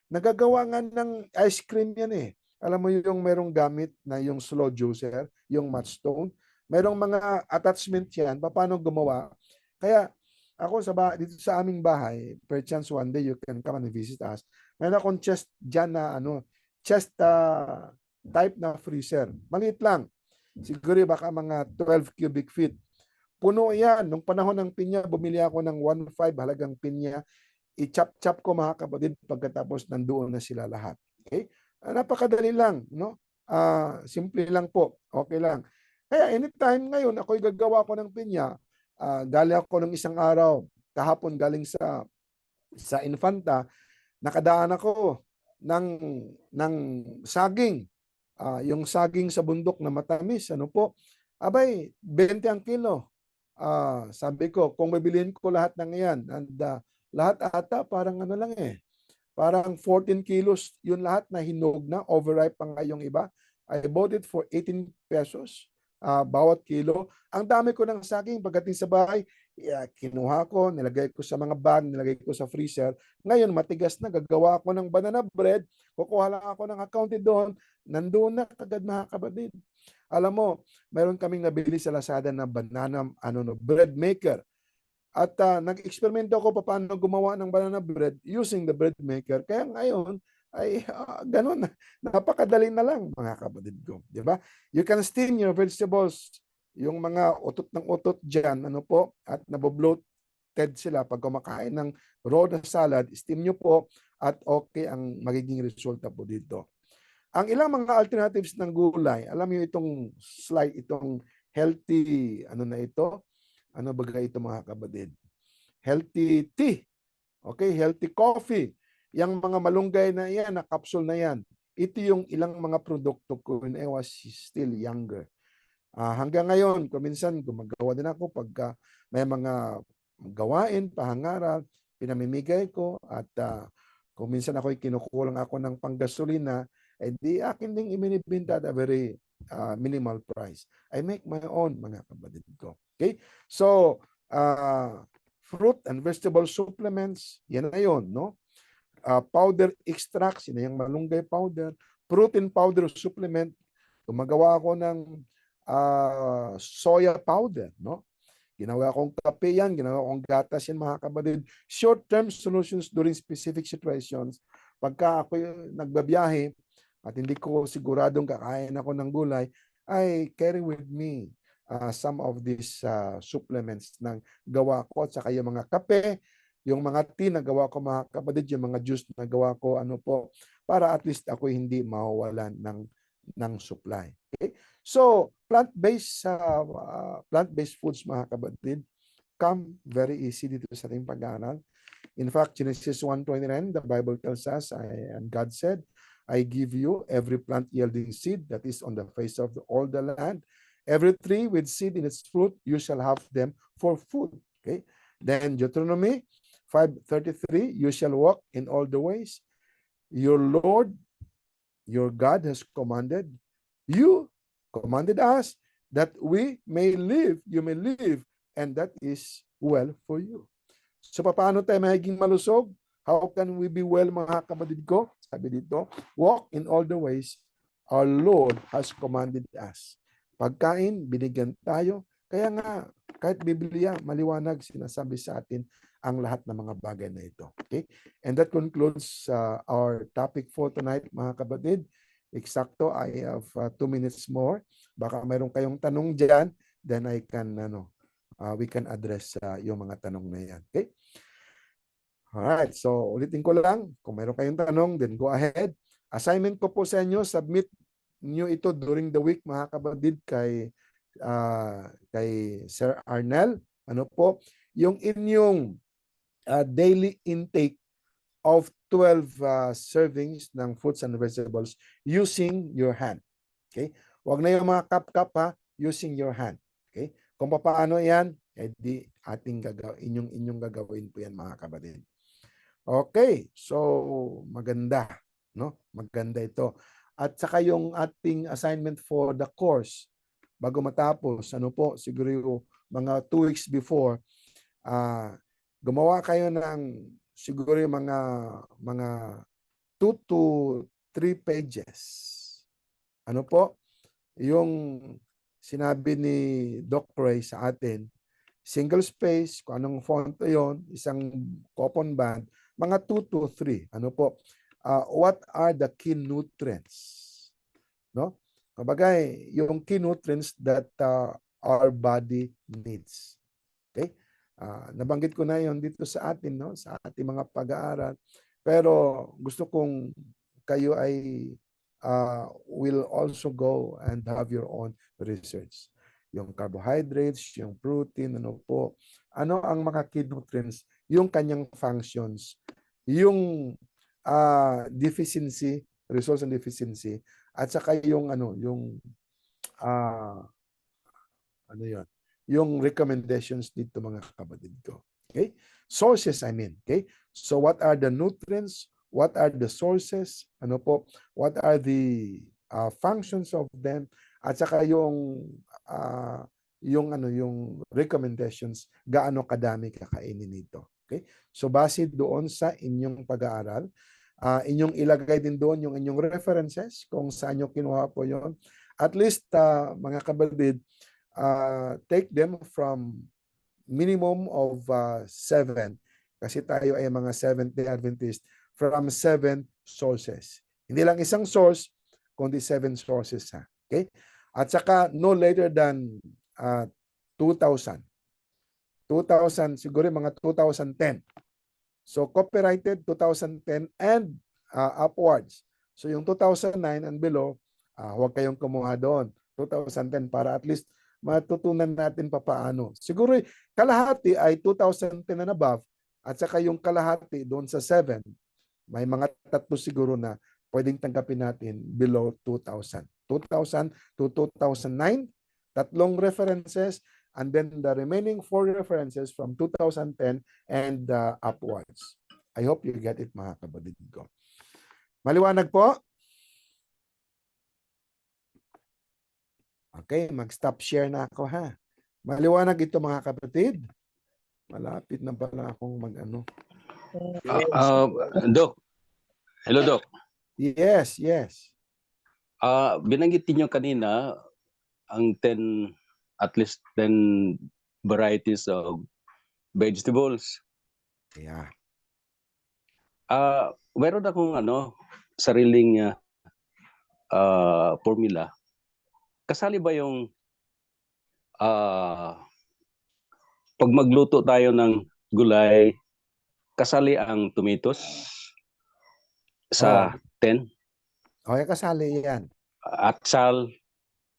Nagagawa nga ng ice cream yan eh. Alam mo yung merong gamit na yung slow juicer, yung matchstone. Merong mga attachment yan, paano gumawa. Kaya ako dito sa aming bahay, perchance one day you can come and visit us. Mayroon akong chest dyan na type na freezer. Maliit lang. Siguro baka mga 12 cubic feet. Puno yan. Nung panahon ng pinya, bumili ako ng 1.5 halagang pinya. I-chop-chop ko, mga kapatid, pagkatapos nandoon na sila lahat. Okay? Napakadali lang, no? Simple lang po. Okay lang. Kaya anytime ngayon, ako'y gagawa ko ng pinya. Galing ako ng isang araw, kahapon galing sa Infanta, nakadaan ako ng saging. Yung saging sa bundok na matamis, ano po? Abay, 20 ang kilo. Sabi ko, kung bibiliin ko lahat ng yan, and lahat ata parang ano lang eh, parang 14 kilos yun lahat na hinog na, overripe pa nga yung iba. I bought it for 18 pesos bawat kilo. Ang dami ko ng saging. Pagdating sa bahay, kinuha ko, nilagay ko sa mga bag, nilagay ko sa freezer. Ngayon, matigas na, gagawa ako ng banana bread, kukuha lang ako ng account doon, nandoon na kagad, mga kapatid. Alam mo, mayroon kaming nabili sa Lazada na banana bread maker. At nag-eksperimento ako paano gumawa ng banana bread using the bread maker. Kaya ngayon, ay ganun, napakadali na lang, mga kapatid ko. Di ba? You can steam your vegetables, yung mga utot ng utot dyan, ano po, at nabobloated sila pag kumakain ng raw na salad, steam nyo po, at okay ang magiging resulta po dito. Ang ilang mga alternatives ng gulay, alam niyo itong slide, itong healthy, ano na ito? Ano ba ito, mga kapatid? Healthy tea. Okay, healthy coffee. Yung mga malunggay na yan, na capsule na yan. Ito yung ilang mga produkto ko when I was still younger. Hanggang ngayon, kuminsan gumagawa din ako pagka may mga gawain, pahangaral, pinamimigay ko, at kuminsan ako'y kinukulang ako ng panggasolina, di akin ding iminibinta at a very minimal price. I make my own, mga kapatid ko. Okay? So, fruit and vegetable supplements, yan na yun, no? Powder extracts, yun na yung malunggay powder, protein powder supplement, gumagawa ako ng soya powder, no? Ginawa kong kape yan, ginawa kong gatas yan, mga kapatid. Short-term solutions during specific situations. Pagka ako nagbabiyahe at hindi ko siguradong kakain ako ng gulay, I carry with me some of these supplements ng gawa ko, at saka yung mga kape, yung mga tea na gawa ko, mga kapatid, yung mga juice na gawa ko, ano po, para at least ako hindi mawawalan ng ng supply. Okay? So, plant-based foods, mga kapatid, come very easy dito sa ating pag-aaral. In fact, Genesis 1:29, the Bible tells us, and God said, I give you every plant yielding seed that is on the face of all the land. Every tree with seed in its fruit, you shall have them for food. Okay. Then Deuteronomy 5:33, you shall walk in all the ways your Lord, your God has commanded us that we may live, you may live, and that is well for you. So, paano tayo magiging malusog? How can we be well, mga kapatid ko? Sabi dito, walk in all the ways our Lord has commanded us. Pagkain, binigyan tayo. Kaya nga, kahit Biblia, maliwanag sinasabi sa atin ang lahat ng mga bagay na ito. Okay? And that concludes our topic for tonight, mga kapatid. Eksakto, I have 2 minutes more. Baka mayroon kayong tanong dyan, then I can, we can address yung mga tanong na yan. Okay? Alright, so ulitin ko lang, kung mayroon kayong tanong, then go ahead. Assignment ko po sa inyo, submit nyo ito during the week, mga kapatid, kay Sir Arnel. Ano po? Yung inyong daily intake of 12 servings ng fruits and vegetables using your hand. Okay? Huwag na yung mga cup-cup ha, using your hand. Okay? Kung paano yan, edi inyong gagawin po yan, mga kapatid. Okay, so maganda, no? Maganda ito. At saka yung ating assignment for the course, bago matapos, ano po, siguro mga 2 weeks before, gumawa kayo ng siguro yung mga 2 to 3 pages. Ano po? Yung sinabi ni Doc Ray sa atin, single space, kung anong font yon, isang coupon band, mga 2 to 3. Ano po? What are the key nutrients? No? Kabagay, yung key nutrients that our body needs. Okay? Nabanggit ko na yon dito sa atin, no? Sa ating mga pag-aaral. Pero gusto kong kayo ay will also go and have your own research. Yung carbohydrates, yung protein, ano po. Ano ang mga key nutrients, yung kanyang functions, yung deficiency, results and deficiency, at saka yung yung recommendations dito, mga kapatid ko. Okay? Sources, I mean. Okay? So what are the nutrients? What are the sources? Ano po? What are the functions of them? At saka yung recommendations, gaano kadami kakainin nito. Okay? So base doon sa inyong pag-aaral, inyong ilagay din doon yung inyong references kung saan nyo kinuha po yon. At least, mga kapatid, take them from minimum of 7. Kasi tayo ay mga Seventh-day Adventist, from 7 sources. Hindi lang isang source, kundi 7 sources. Okay? At saka no later than 2,000. 2,000, siguro mga 2010. So copyrighted 2010 and upwards. So yung 2009 and below, huwag kayong kumuha doon. 2010 para at least matutunan natin papaano. Siguro kalahati ay 2010 and above at saka yung kalahati doon sa 7. May mga 3 siguro na pwedeng tanggapin natin below 2,000. 2000 to 2009, 3 references, and then the remaining 4 references from 2010 and upwards. I hope you get it, mga kapatid ko. Maliwanag po? Okay, mag-stop share na ako, ha? Maliwanag ito, mga kapatid. Malapit na pala akong mag-ano. Doc. Hello, Doc. Yes, yes. Binanggit niyo kanina ang at least 10 varieties of vegetables. Yeah. Meron akong sariling formula. Kasali ba yung pag magluto tayo ng gulay, kasali ang tomatoes sa 10? Okay, kasali yan. atsal,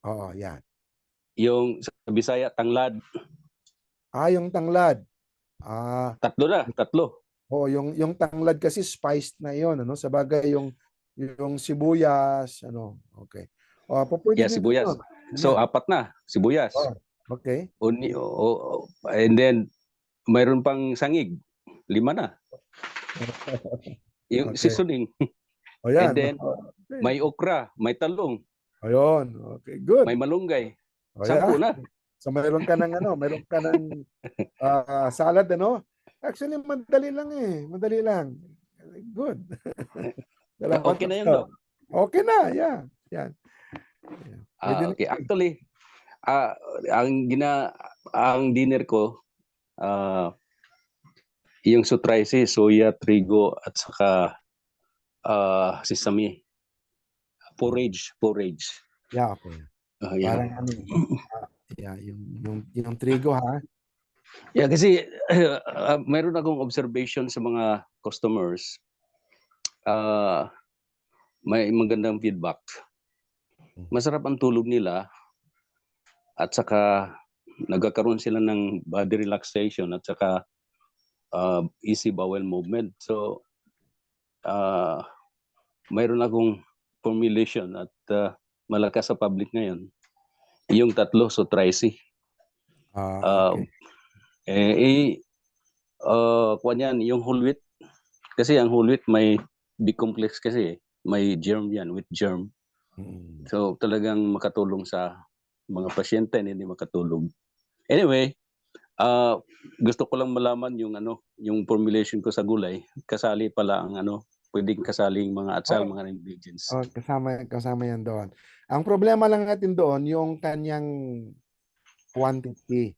Oo, yan. yung sa Bisaya, tanglad. Yung tanglad. Tatlo. Yung tanglad kasi spiced na 'yon, ano? Sa bagay yung sibuyas, ano. Okay. Pwede Yeah, din sibuyas. 'yon. So, Yan. 4 na, sibuyas. Okay. And then, mayroon pang sangig, 5 na. Yung Okay. seasoning. Yan. And then, Okay. may okra, may talong, Ayun. Okay, good. may malunggay. Yan. 10 na. So mayroon ka ng salad, ano? Actually, madali lang eh. Madali lang. Good. Salamat, Okay na yun, Pastor. Doc. Okay na, yeah. Yan. Pwede na Okay, yun. actually, ang dinner ko, yung sutraisi, soya, trigo, at saka sesame. Porridge. Yeah, okay. Yeah. Parang ano, yeah, yung trigo, ha? Yeah, kasi mayroon akong observation sa mga customers. May magandang feedback. Masarap ang tulog nila at saka nagkakaroon sila ng body relaxation at saka easy bowel movement. So, mayroon akong formulation at malakas sa public ngayon. Yung 3, Sutraisi. Okay. Kuwan yan, yung whole wheat. Kasi ang whole wheat may B-complex kasi, may germ yan, wheat germ. So talagang makatulong sa mga pasyente na hindi makatulog. Anyway, gusto ko lang malaman yung formulation ko sa gulay. Kasali pala ang pwedeng kasaling mga atsal, mga ingredients. Kasama yan doon. Ang problema lang natin doon, yung kanyang quantity.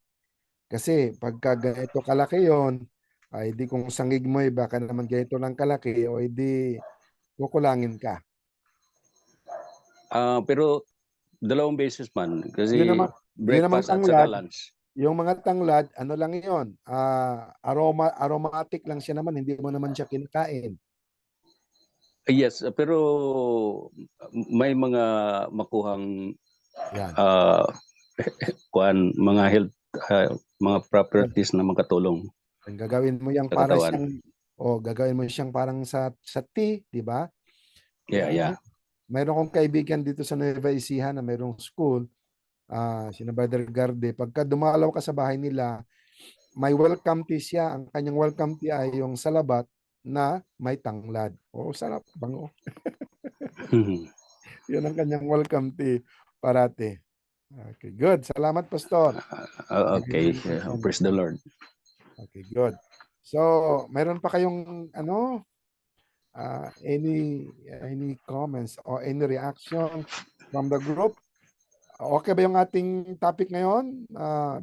Kasi pagka ganito kalaki yon, ay di kung sangig mo baka naman ganito lang kalaki, o di kukulangin ka. Pero 2 beses man kasi Yun naman breakfast at tanglad. saka lunch. Yung mga tanglad, ano lang yon, aromatic lang siya naman, hindi mo naman siya kinakain. Yes, pero may mga makuhang Yan. mga health mga properties na makatulong. Gagawin mo yang Sa para katawan. gagawin mo siyang parang sa tea, di ba? Yeah. Mayroon kong kaibigan dito sa Nueva Ecija na mayroong school, sina Brother Garde. Pagka dumalaw ka sa bahay nila, may welcome tea siya. Ang kanyang welcome tea ay yung salabat na may tanglad. Sarap, bango. Yun ang kanyang welcome tea parate. Okay, good. Salamat, Pastor. Okay, praise the Lord. Okay, good. So, mayroon pa kayong any comments or any reaction from the group? Okay ba yung ating topic ngayon?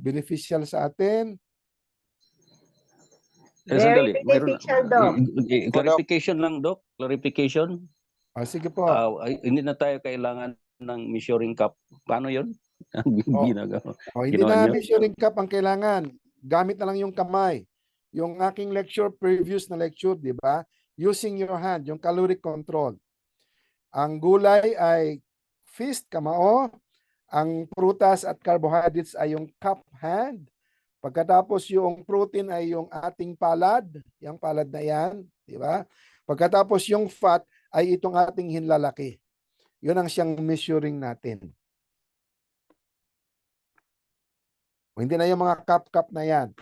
Beneficial sa atin? Very Sandali, mayroon beneficial, Doc. clarification lang, Doc. Clarification. Sige po. Hindi na tayo kailangan ng measuring cup. Paano yun? Hindi Ginawa na niyo? measuring cup ang kailangan. Gamit na lang yung kamay. Yung aking previous na lecture, di ba? Using your hand, yung caloric control. Ang gulay ay fist, kamao. Ang prutas at carbohydrates ay yung cup, hand. Pagkatapos yung protein ay yung ating palad, yung palad na yan, di ba? Pagkatapos yung fat ay itong ating hinlalaki. Yun ang siyang measuring natin. Hindi na yung mga cup na yan.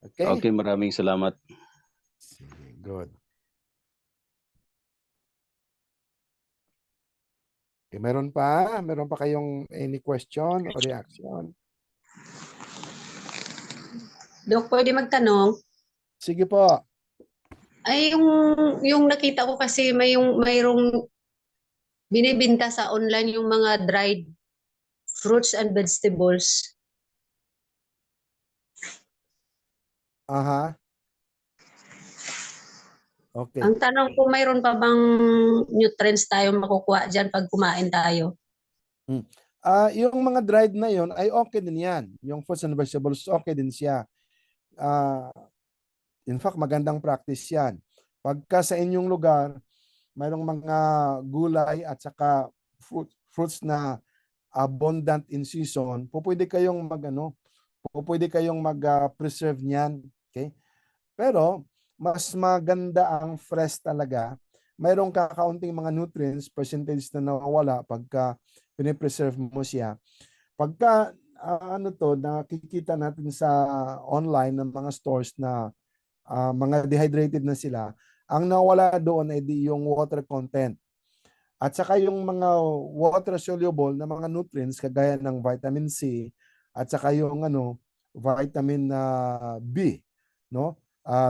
Okay? Okay, maraming salamat. Sige, good. Okay, meron pa kayong any question or reaction? Dok, pwede magtanong? Sige po. Ay, yung nakita ko kasi mayroong binibenta sa online yung mga dried fruits and vegetables. Aha. Okay. Ang tanong ko, mayroon pa bang nutrients tayo makukuha dyan pag kumain tayo? Yung mga dried na yon ay okay din yan. Yung fruits and vegetables, okay din siya. In fact, magandang practice yan. Pagka sa inyong lugar, mayroong mga gulay at saka fruits na abundant in season, pwede kayong mag-preserve niyan. Okay? Pero, mas maganda ang fresh talaga. Mayroong kakaunting mga nutrients, percentage na nawawala pagka pinipreserve mo siya. Pagka nakikita natin sa online ng mga stores na mga dehydrated na sila, ang nawala doon ay yung water content. At saka yung mga water soluble na mga nutrients kagaya ng vitamin C at saka yung vitamin B, no?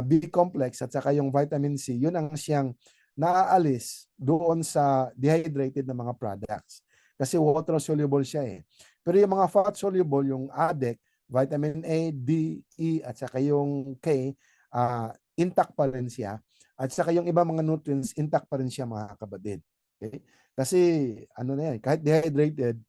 B complex at saka yung vitamin C, yun ang siyang naaalis doon sa dehydrated na mga products. Kasi water soluble siya eh. Pero yung mga fat soluble, yung ADEC, vitamin A, D, E at saka yung K, intact pa rin siya. At saka yung ibang mga nutrients, intact pa rin siya mga kabadid. Okay? Kasi kahit dehydrated,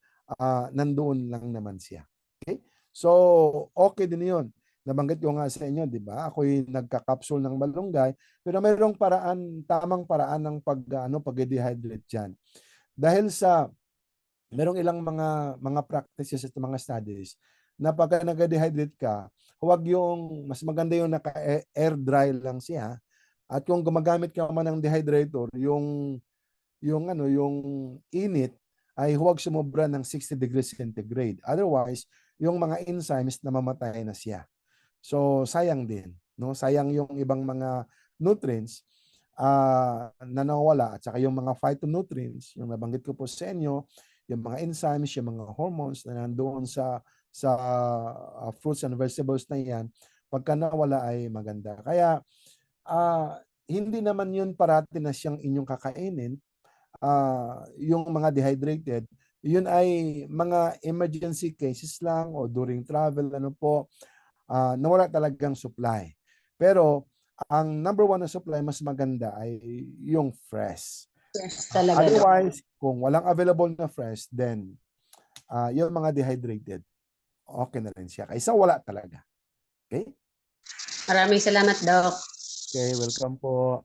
nandoon lang naman siya. Okay? So, okay din yun. Nabanggit ko nga sa inyo, di ba? Ako'y nagka-capsule ng malunggay, pero mayroong tamang paraan ng pag-dehydrate dyan. Dahil sa merong ilang mga practices at mga studies na pagka nag-dehydrate ka, mas maganda yung naka-air dry lang siya. At kung gumagamit ka man ng dehydrator, yung init ay huwag sumobra ng 60 degrees centigrade. Otherwise, yung mga enzymes namamatay na siya. So, sayang din. No? Sayang yung ibang mga nutrients na nawala. At saka yung mga phytonutrients, yung nabanggit ko po sa inyo, yung mga enzymes, yung mga hormones na nandoon sa fruits and vegetables na yan, pagka nawala ay maganda. Kaya, hindi naman yun parati na siyang inyong kakainin. Yung mga dehydrated, yun ay mga emergency cases lang o during travel, nawala talagang supply. Pero, ang number one na supply mas maganda ay yung fresh. Yes, talaga. Otherwise, kung walang available na fresh, then yung mga dehydrated, okay na rin siya. Kaysa wala talaga. Okay? Maraming salamat, Doc. Okay, welcome po.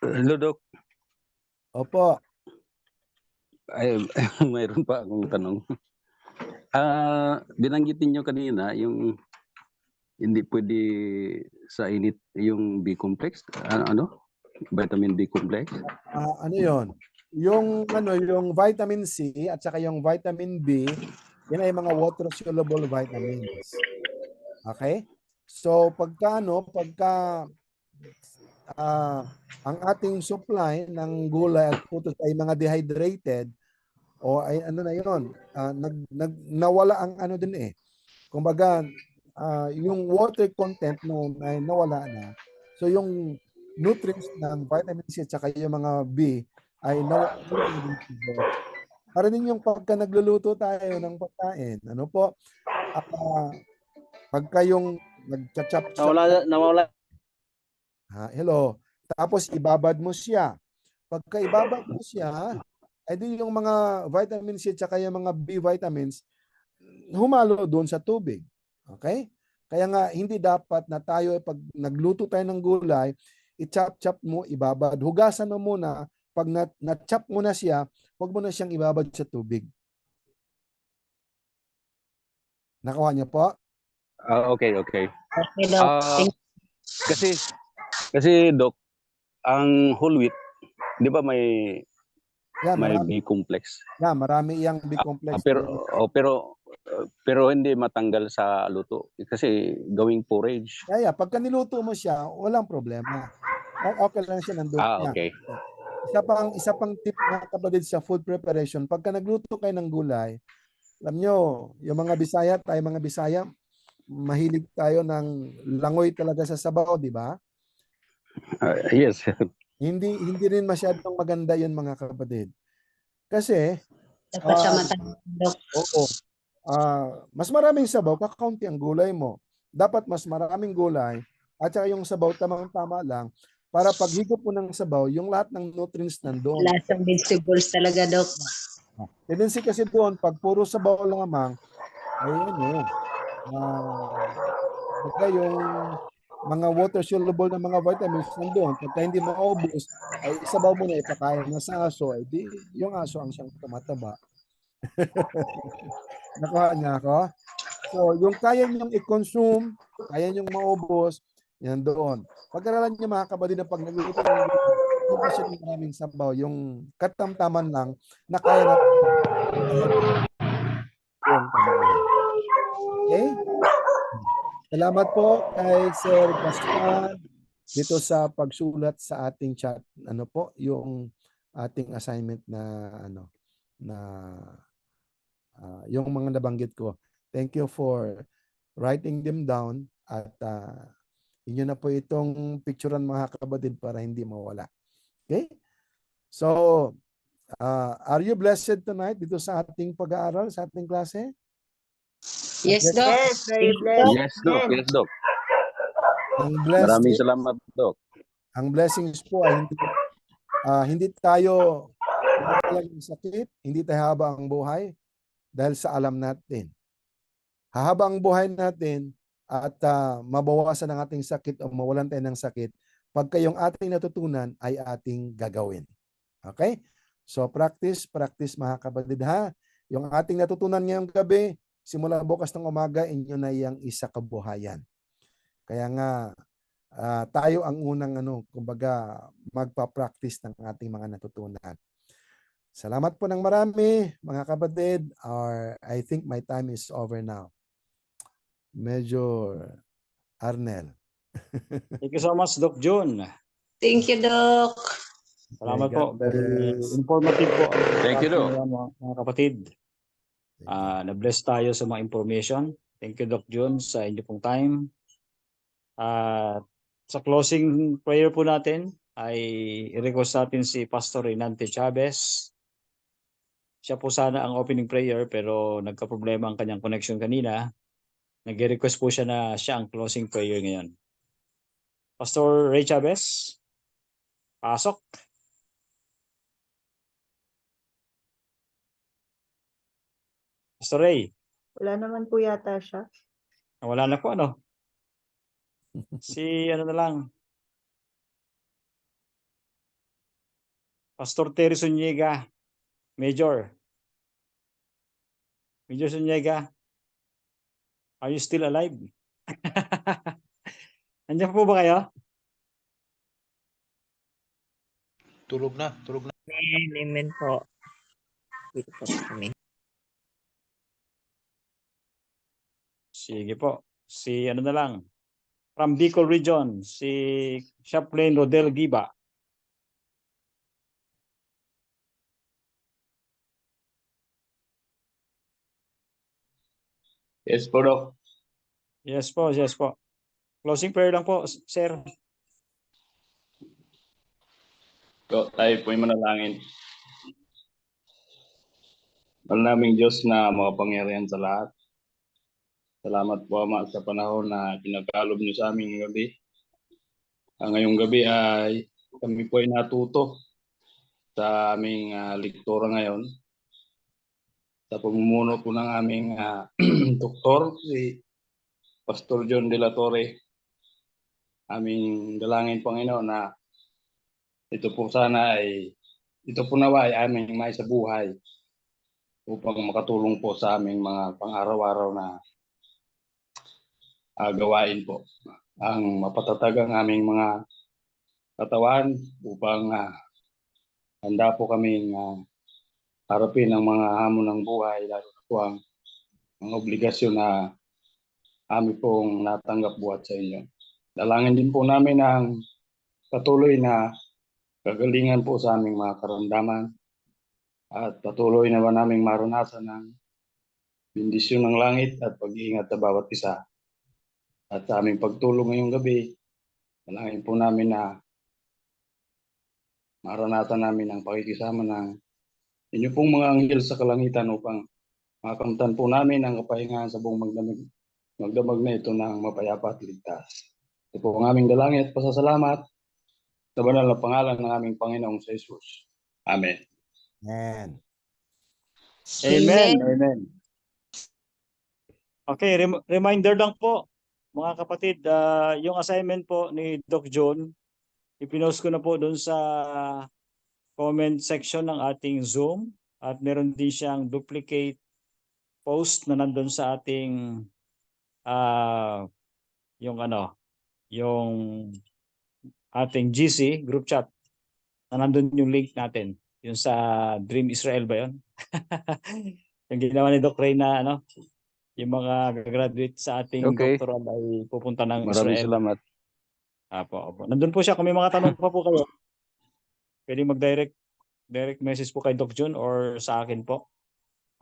Hello, Doc. Opo. Ay, mayroon pa akong tanong. Binanggitin nyo kanina yung hindi pwede sa init yung B complex, vitamin B complex. Ano yon? Yung vitamin C at saka yung vitamin B, yan ay mga water soluble vitamins. Okay? So pagka ang ating supply ng gulay at putos ay mga dehydrated o ay nawala ang din eh. Kumbaga yung water content noon ay nawala na. So yung nutrients ng vitamin C at saka yung mga B ay nawala din. Para din yung pagka nagluluto tayo ng pagkain, pagka yung nagcha-chop Nawala. hello. Tapos ibabad mo siya. Pagka ibabad mo siya, ay di yung mga vitamin C at saka yung mga B vitamins humalo doon sa tubig. Okay? Kaya nga hindi dapat na tayo pag nagluto tayo ng gulay, i-chop-chop mo, ibabad. Hugasan mo muna. Pag na-chop mo na siya, huwag mo na siyang ibabad sa tubig. Nakuha niyo po? Okay. Okay, Doc. Kasi Doc, ang whole wheat, di ba may Marami. B complex? Marami iyang B complex. Pero hindi matanggal sa luto kasi gawing porridge. Pagka niluto mo siya, walang problema. Okay lang siya nandun. Okay. Isa pang tip na kapatid sa food preparation, pagka nagluto kayo ng gulay, alam nyo, yung mga Bisaya, mahilig tayo ng langoy talaga sa sabaw, di ba? Yes. Hindi rin masyadong maganda yun mga kapatid. Kasi, Dapat siya matanggal, Doc. oo, mas maraming sabaw, kakaunti ang gulay mo. Dapat mas maraming gulay at saka yung sabaw tamang-tama lang para pag higop mo ng sabaw, yung lahat ng nutrients nandoon. Lasang vegetables talaga, Doc. Tendency kasi doon, pag puro sabaw lamang, ay Pagka yung mga water soluble na mga vitamins nandoon, pagka hindi maubos, ay isabaw mo na ipakain na sa aso, ay di yung aso ang siyang tumataba. Nakuha niya ako? So, yung kaya niyong i-consume, kaya niyong maubos, yan doon. Pag-aralan niyo mga kabady na pag nagluto ng hindi pa siya ng maraming sabaw, yung katamtaman lang na kaya natin. Yung pamilya. Okay? Salamat po kay Sir Gaspar dito sa pagsulat sa ating chat. Ano po yung ating assignment na yung mga nabanggit ko. Thank you for writing them down at inyo na po itong picturean mga kapatid para hindi mawala. Okay? So, are you blessed tonight dito sa ating pag-aaral, sa ating klase? Yes, Doc. Yes, very blessed. Yes, Doc. Yes, Doc. Ang Maraming blessing, salamat, Doc. ang blessings po ay hindi tayo mawalan ng sakit, hindi tayo haba ang buhay dahil sa alam natin. Hahaba ang buhay natin at mabawasan ang ating sakit o mawalan tayo ng sakit pagka yung ating natutunan ay ating gagawin. Okay? So practice mga kapatid ha. Yung ating natutunan ngayong gabi, simula bukas ng umaga, inyo na yung isa kabuhayan. Kaya nga, tayo ang unang kumbaga, magpa-practice ng ating mga natutunan. Salamat po ng marami, mga kapatid. I think my time is over now. Medyo Arnel. Thank you so much, Doc June. Thank you, Doc. Salamat Okay, po. God Very bless. informative po. Thank you, Doc. Mga kapatid. Na-bless tayo sa mga information. Thank you, Doc June, sa inyo pong time. Sa closing prayer po natin, ay i-request natin si Pastor Renante Chavez. Siya po sana ang opening prayer pero nagka-problema ang kanyang connection kanina. Nag-request po siya na siya ang closing prayer ngayon. Pastor Ray Chavez, pasok. Pastor Ray, Wala naman po yata siya. wala na po ano. Si ano na lang. Pastor Terry Zuniga, Major. Major Zuniga, are you still alive? Nandiyan po ba kayo? Tulog na, tulog na. Amen po. Dito po kami. Sige po. Si ano na lang. From Bicol Region, si Chaplain Rodel Giba. Yes po, Doc. Yes po, yes po. Closing prayer lang po, sir. So, tayo po'y manalangin. Mahal naming Diyos na makapangyarihan sa lahat. Salamat po, Ama, sa panahon na pinagkalob niyo sa aming gabi. Ngayong gabi ay kami po ay natuto sa aming lektura ngayon. Sa pamumuno po ng aming doktor, si Pastor John De La Torre. Aming dalangin, Panginoon, na ito po nawa ay aming maisabuhay upang makatulong po sa aming mga pang-araw-araw na gawain po. Ang mapatatag ang aming mga katawan upang handa po kaming harapin ang mga hamon ng buhay, lalo na po ang mga obligasyon na amin pong natanggap buhat sa inyo. Dalangin din po namin ang patuloy na kagalingan po sa aming mga karamdaman at patuloy na ba naming maranasan ng bendisyon ng langit at pag-iingat sa bawat isa. At sa aming pagtulong ngayong gabi, dalangin po namin na maranasan namin ang pakikisama ng inyo pong mga anghel sa kalangitan upang makamtan po namin ang kapahingahan sa buong magdamag na ito ng mapayapa at ligtas. Ito po ang aming dalangin at pasasalamat sa banal na pangalan ng aming Panginoong sa Jesus. Amen. Amen. Amen. Amen. Okay, reminder lang po. mga kapatid, yung assignment po ni Doc John, ipinost ko na po doon sa comment section ng ating Zoom at meron din siyang duplicate post na nandun sa ating yung ating GC group chat na nandun yung link natin. Yung sa Dream Israel ba yun? Yung ginawa ni Doc Ray na yung mga graduate sa ating Okay. doctoral ay pupunta ng Maraming Israel. salamat. Opo. Nandun po siya. Kung may mga tanong pa po kayo, pwede mag-direct message po kay Doc Jun or sa akin po.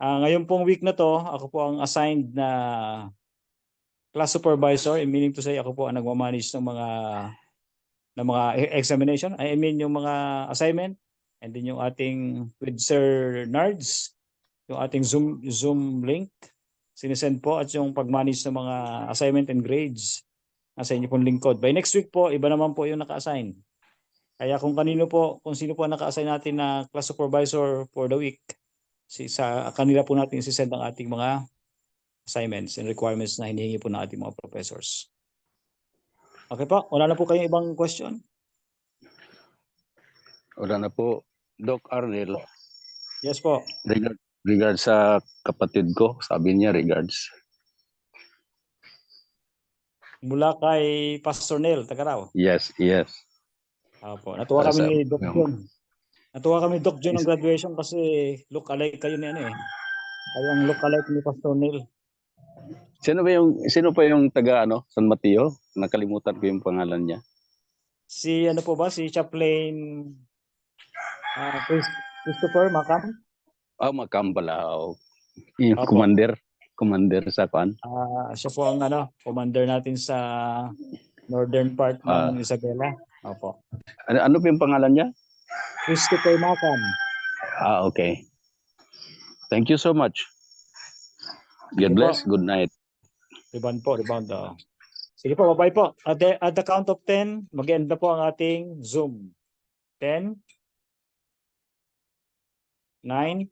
Ngayon pong week na to, ako po ang assigned na class supervisor, meaning to say ako po ang nagmamanage ng mga examination. I mean yung mga assignment, and then yung ating with Sir Nards, yung ating Zoom link, sinesend po, at yung pag-manage ng mga assignment and grades nasa inyo pong lingkod. By next week po, iba naman po yung naka-assign. Kaya kung sino po ang naka-assign natin na class supervisor for the week, sa kanila po natin sisend ang ating mga assignments and requirements na hinihingi po ng ating mga professors. Okay po, wala na po kayong ibang question? Wala na po. Doc Arnel, Yes po. regards sa kapatid ko, sabi niya regards. Mula kay Pastor Neil Tagaraw. Yes. Opo. Natuwa Para kami sa- ni Doc John. Natuwa kami Doc John ng graduation kasi look-alike kayo ni Kayong look-alike ni Pastor Neil. Sino pa yung taga San Mateo? Nakalimutan ko yung pangalan niya. Si Chaplain Christopher Macam. Macam pala. Yung Opo. commander sa kan. Siya po ang commander natin sa northern part ng Isabela. Opo. Ano pa yung pangalan niya? Christopher Macam. Okay. Thank you so much. God Sige bless. po. Good night. Rebound. Sige po, bye po. At the count of 10, mag-end na po ang ating Zoom. 10, 9,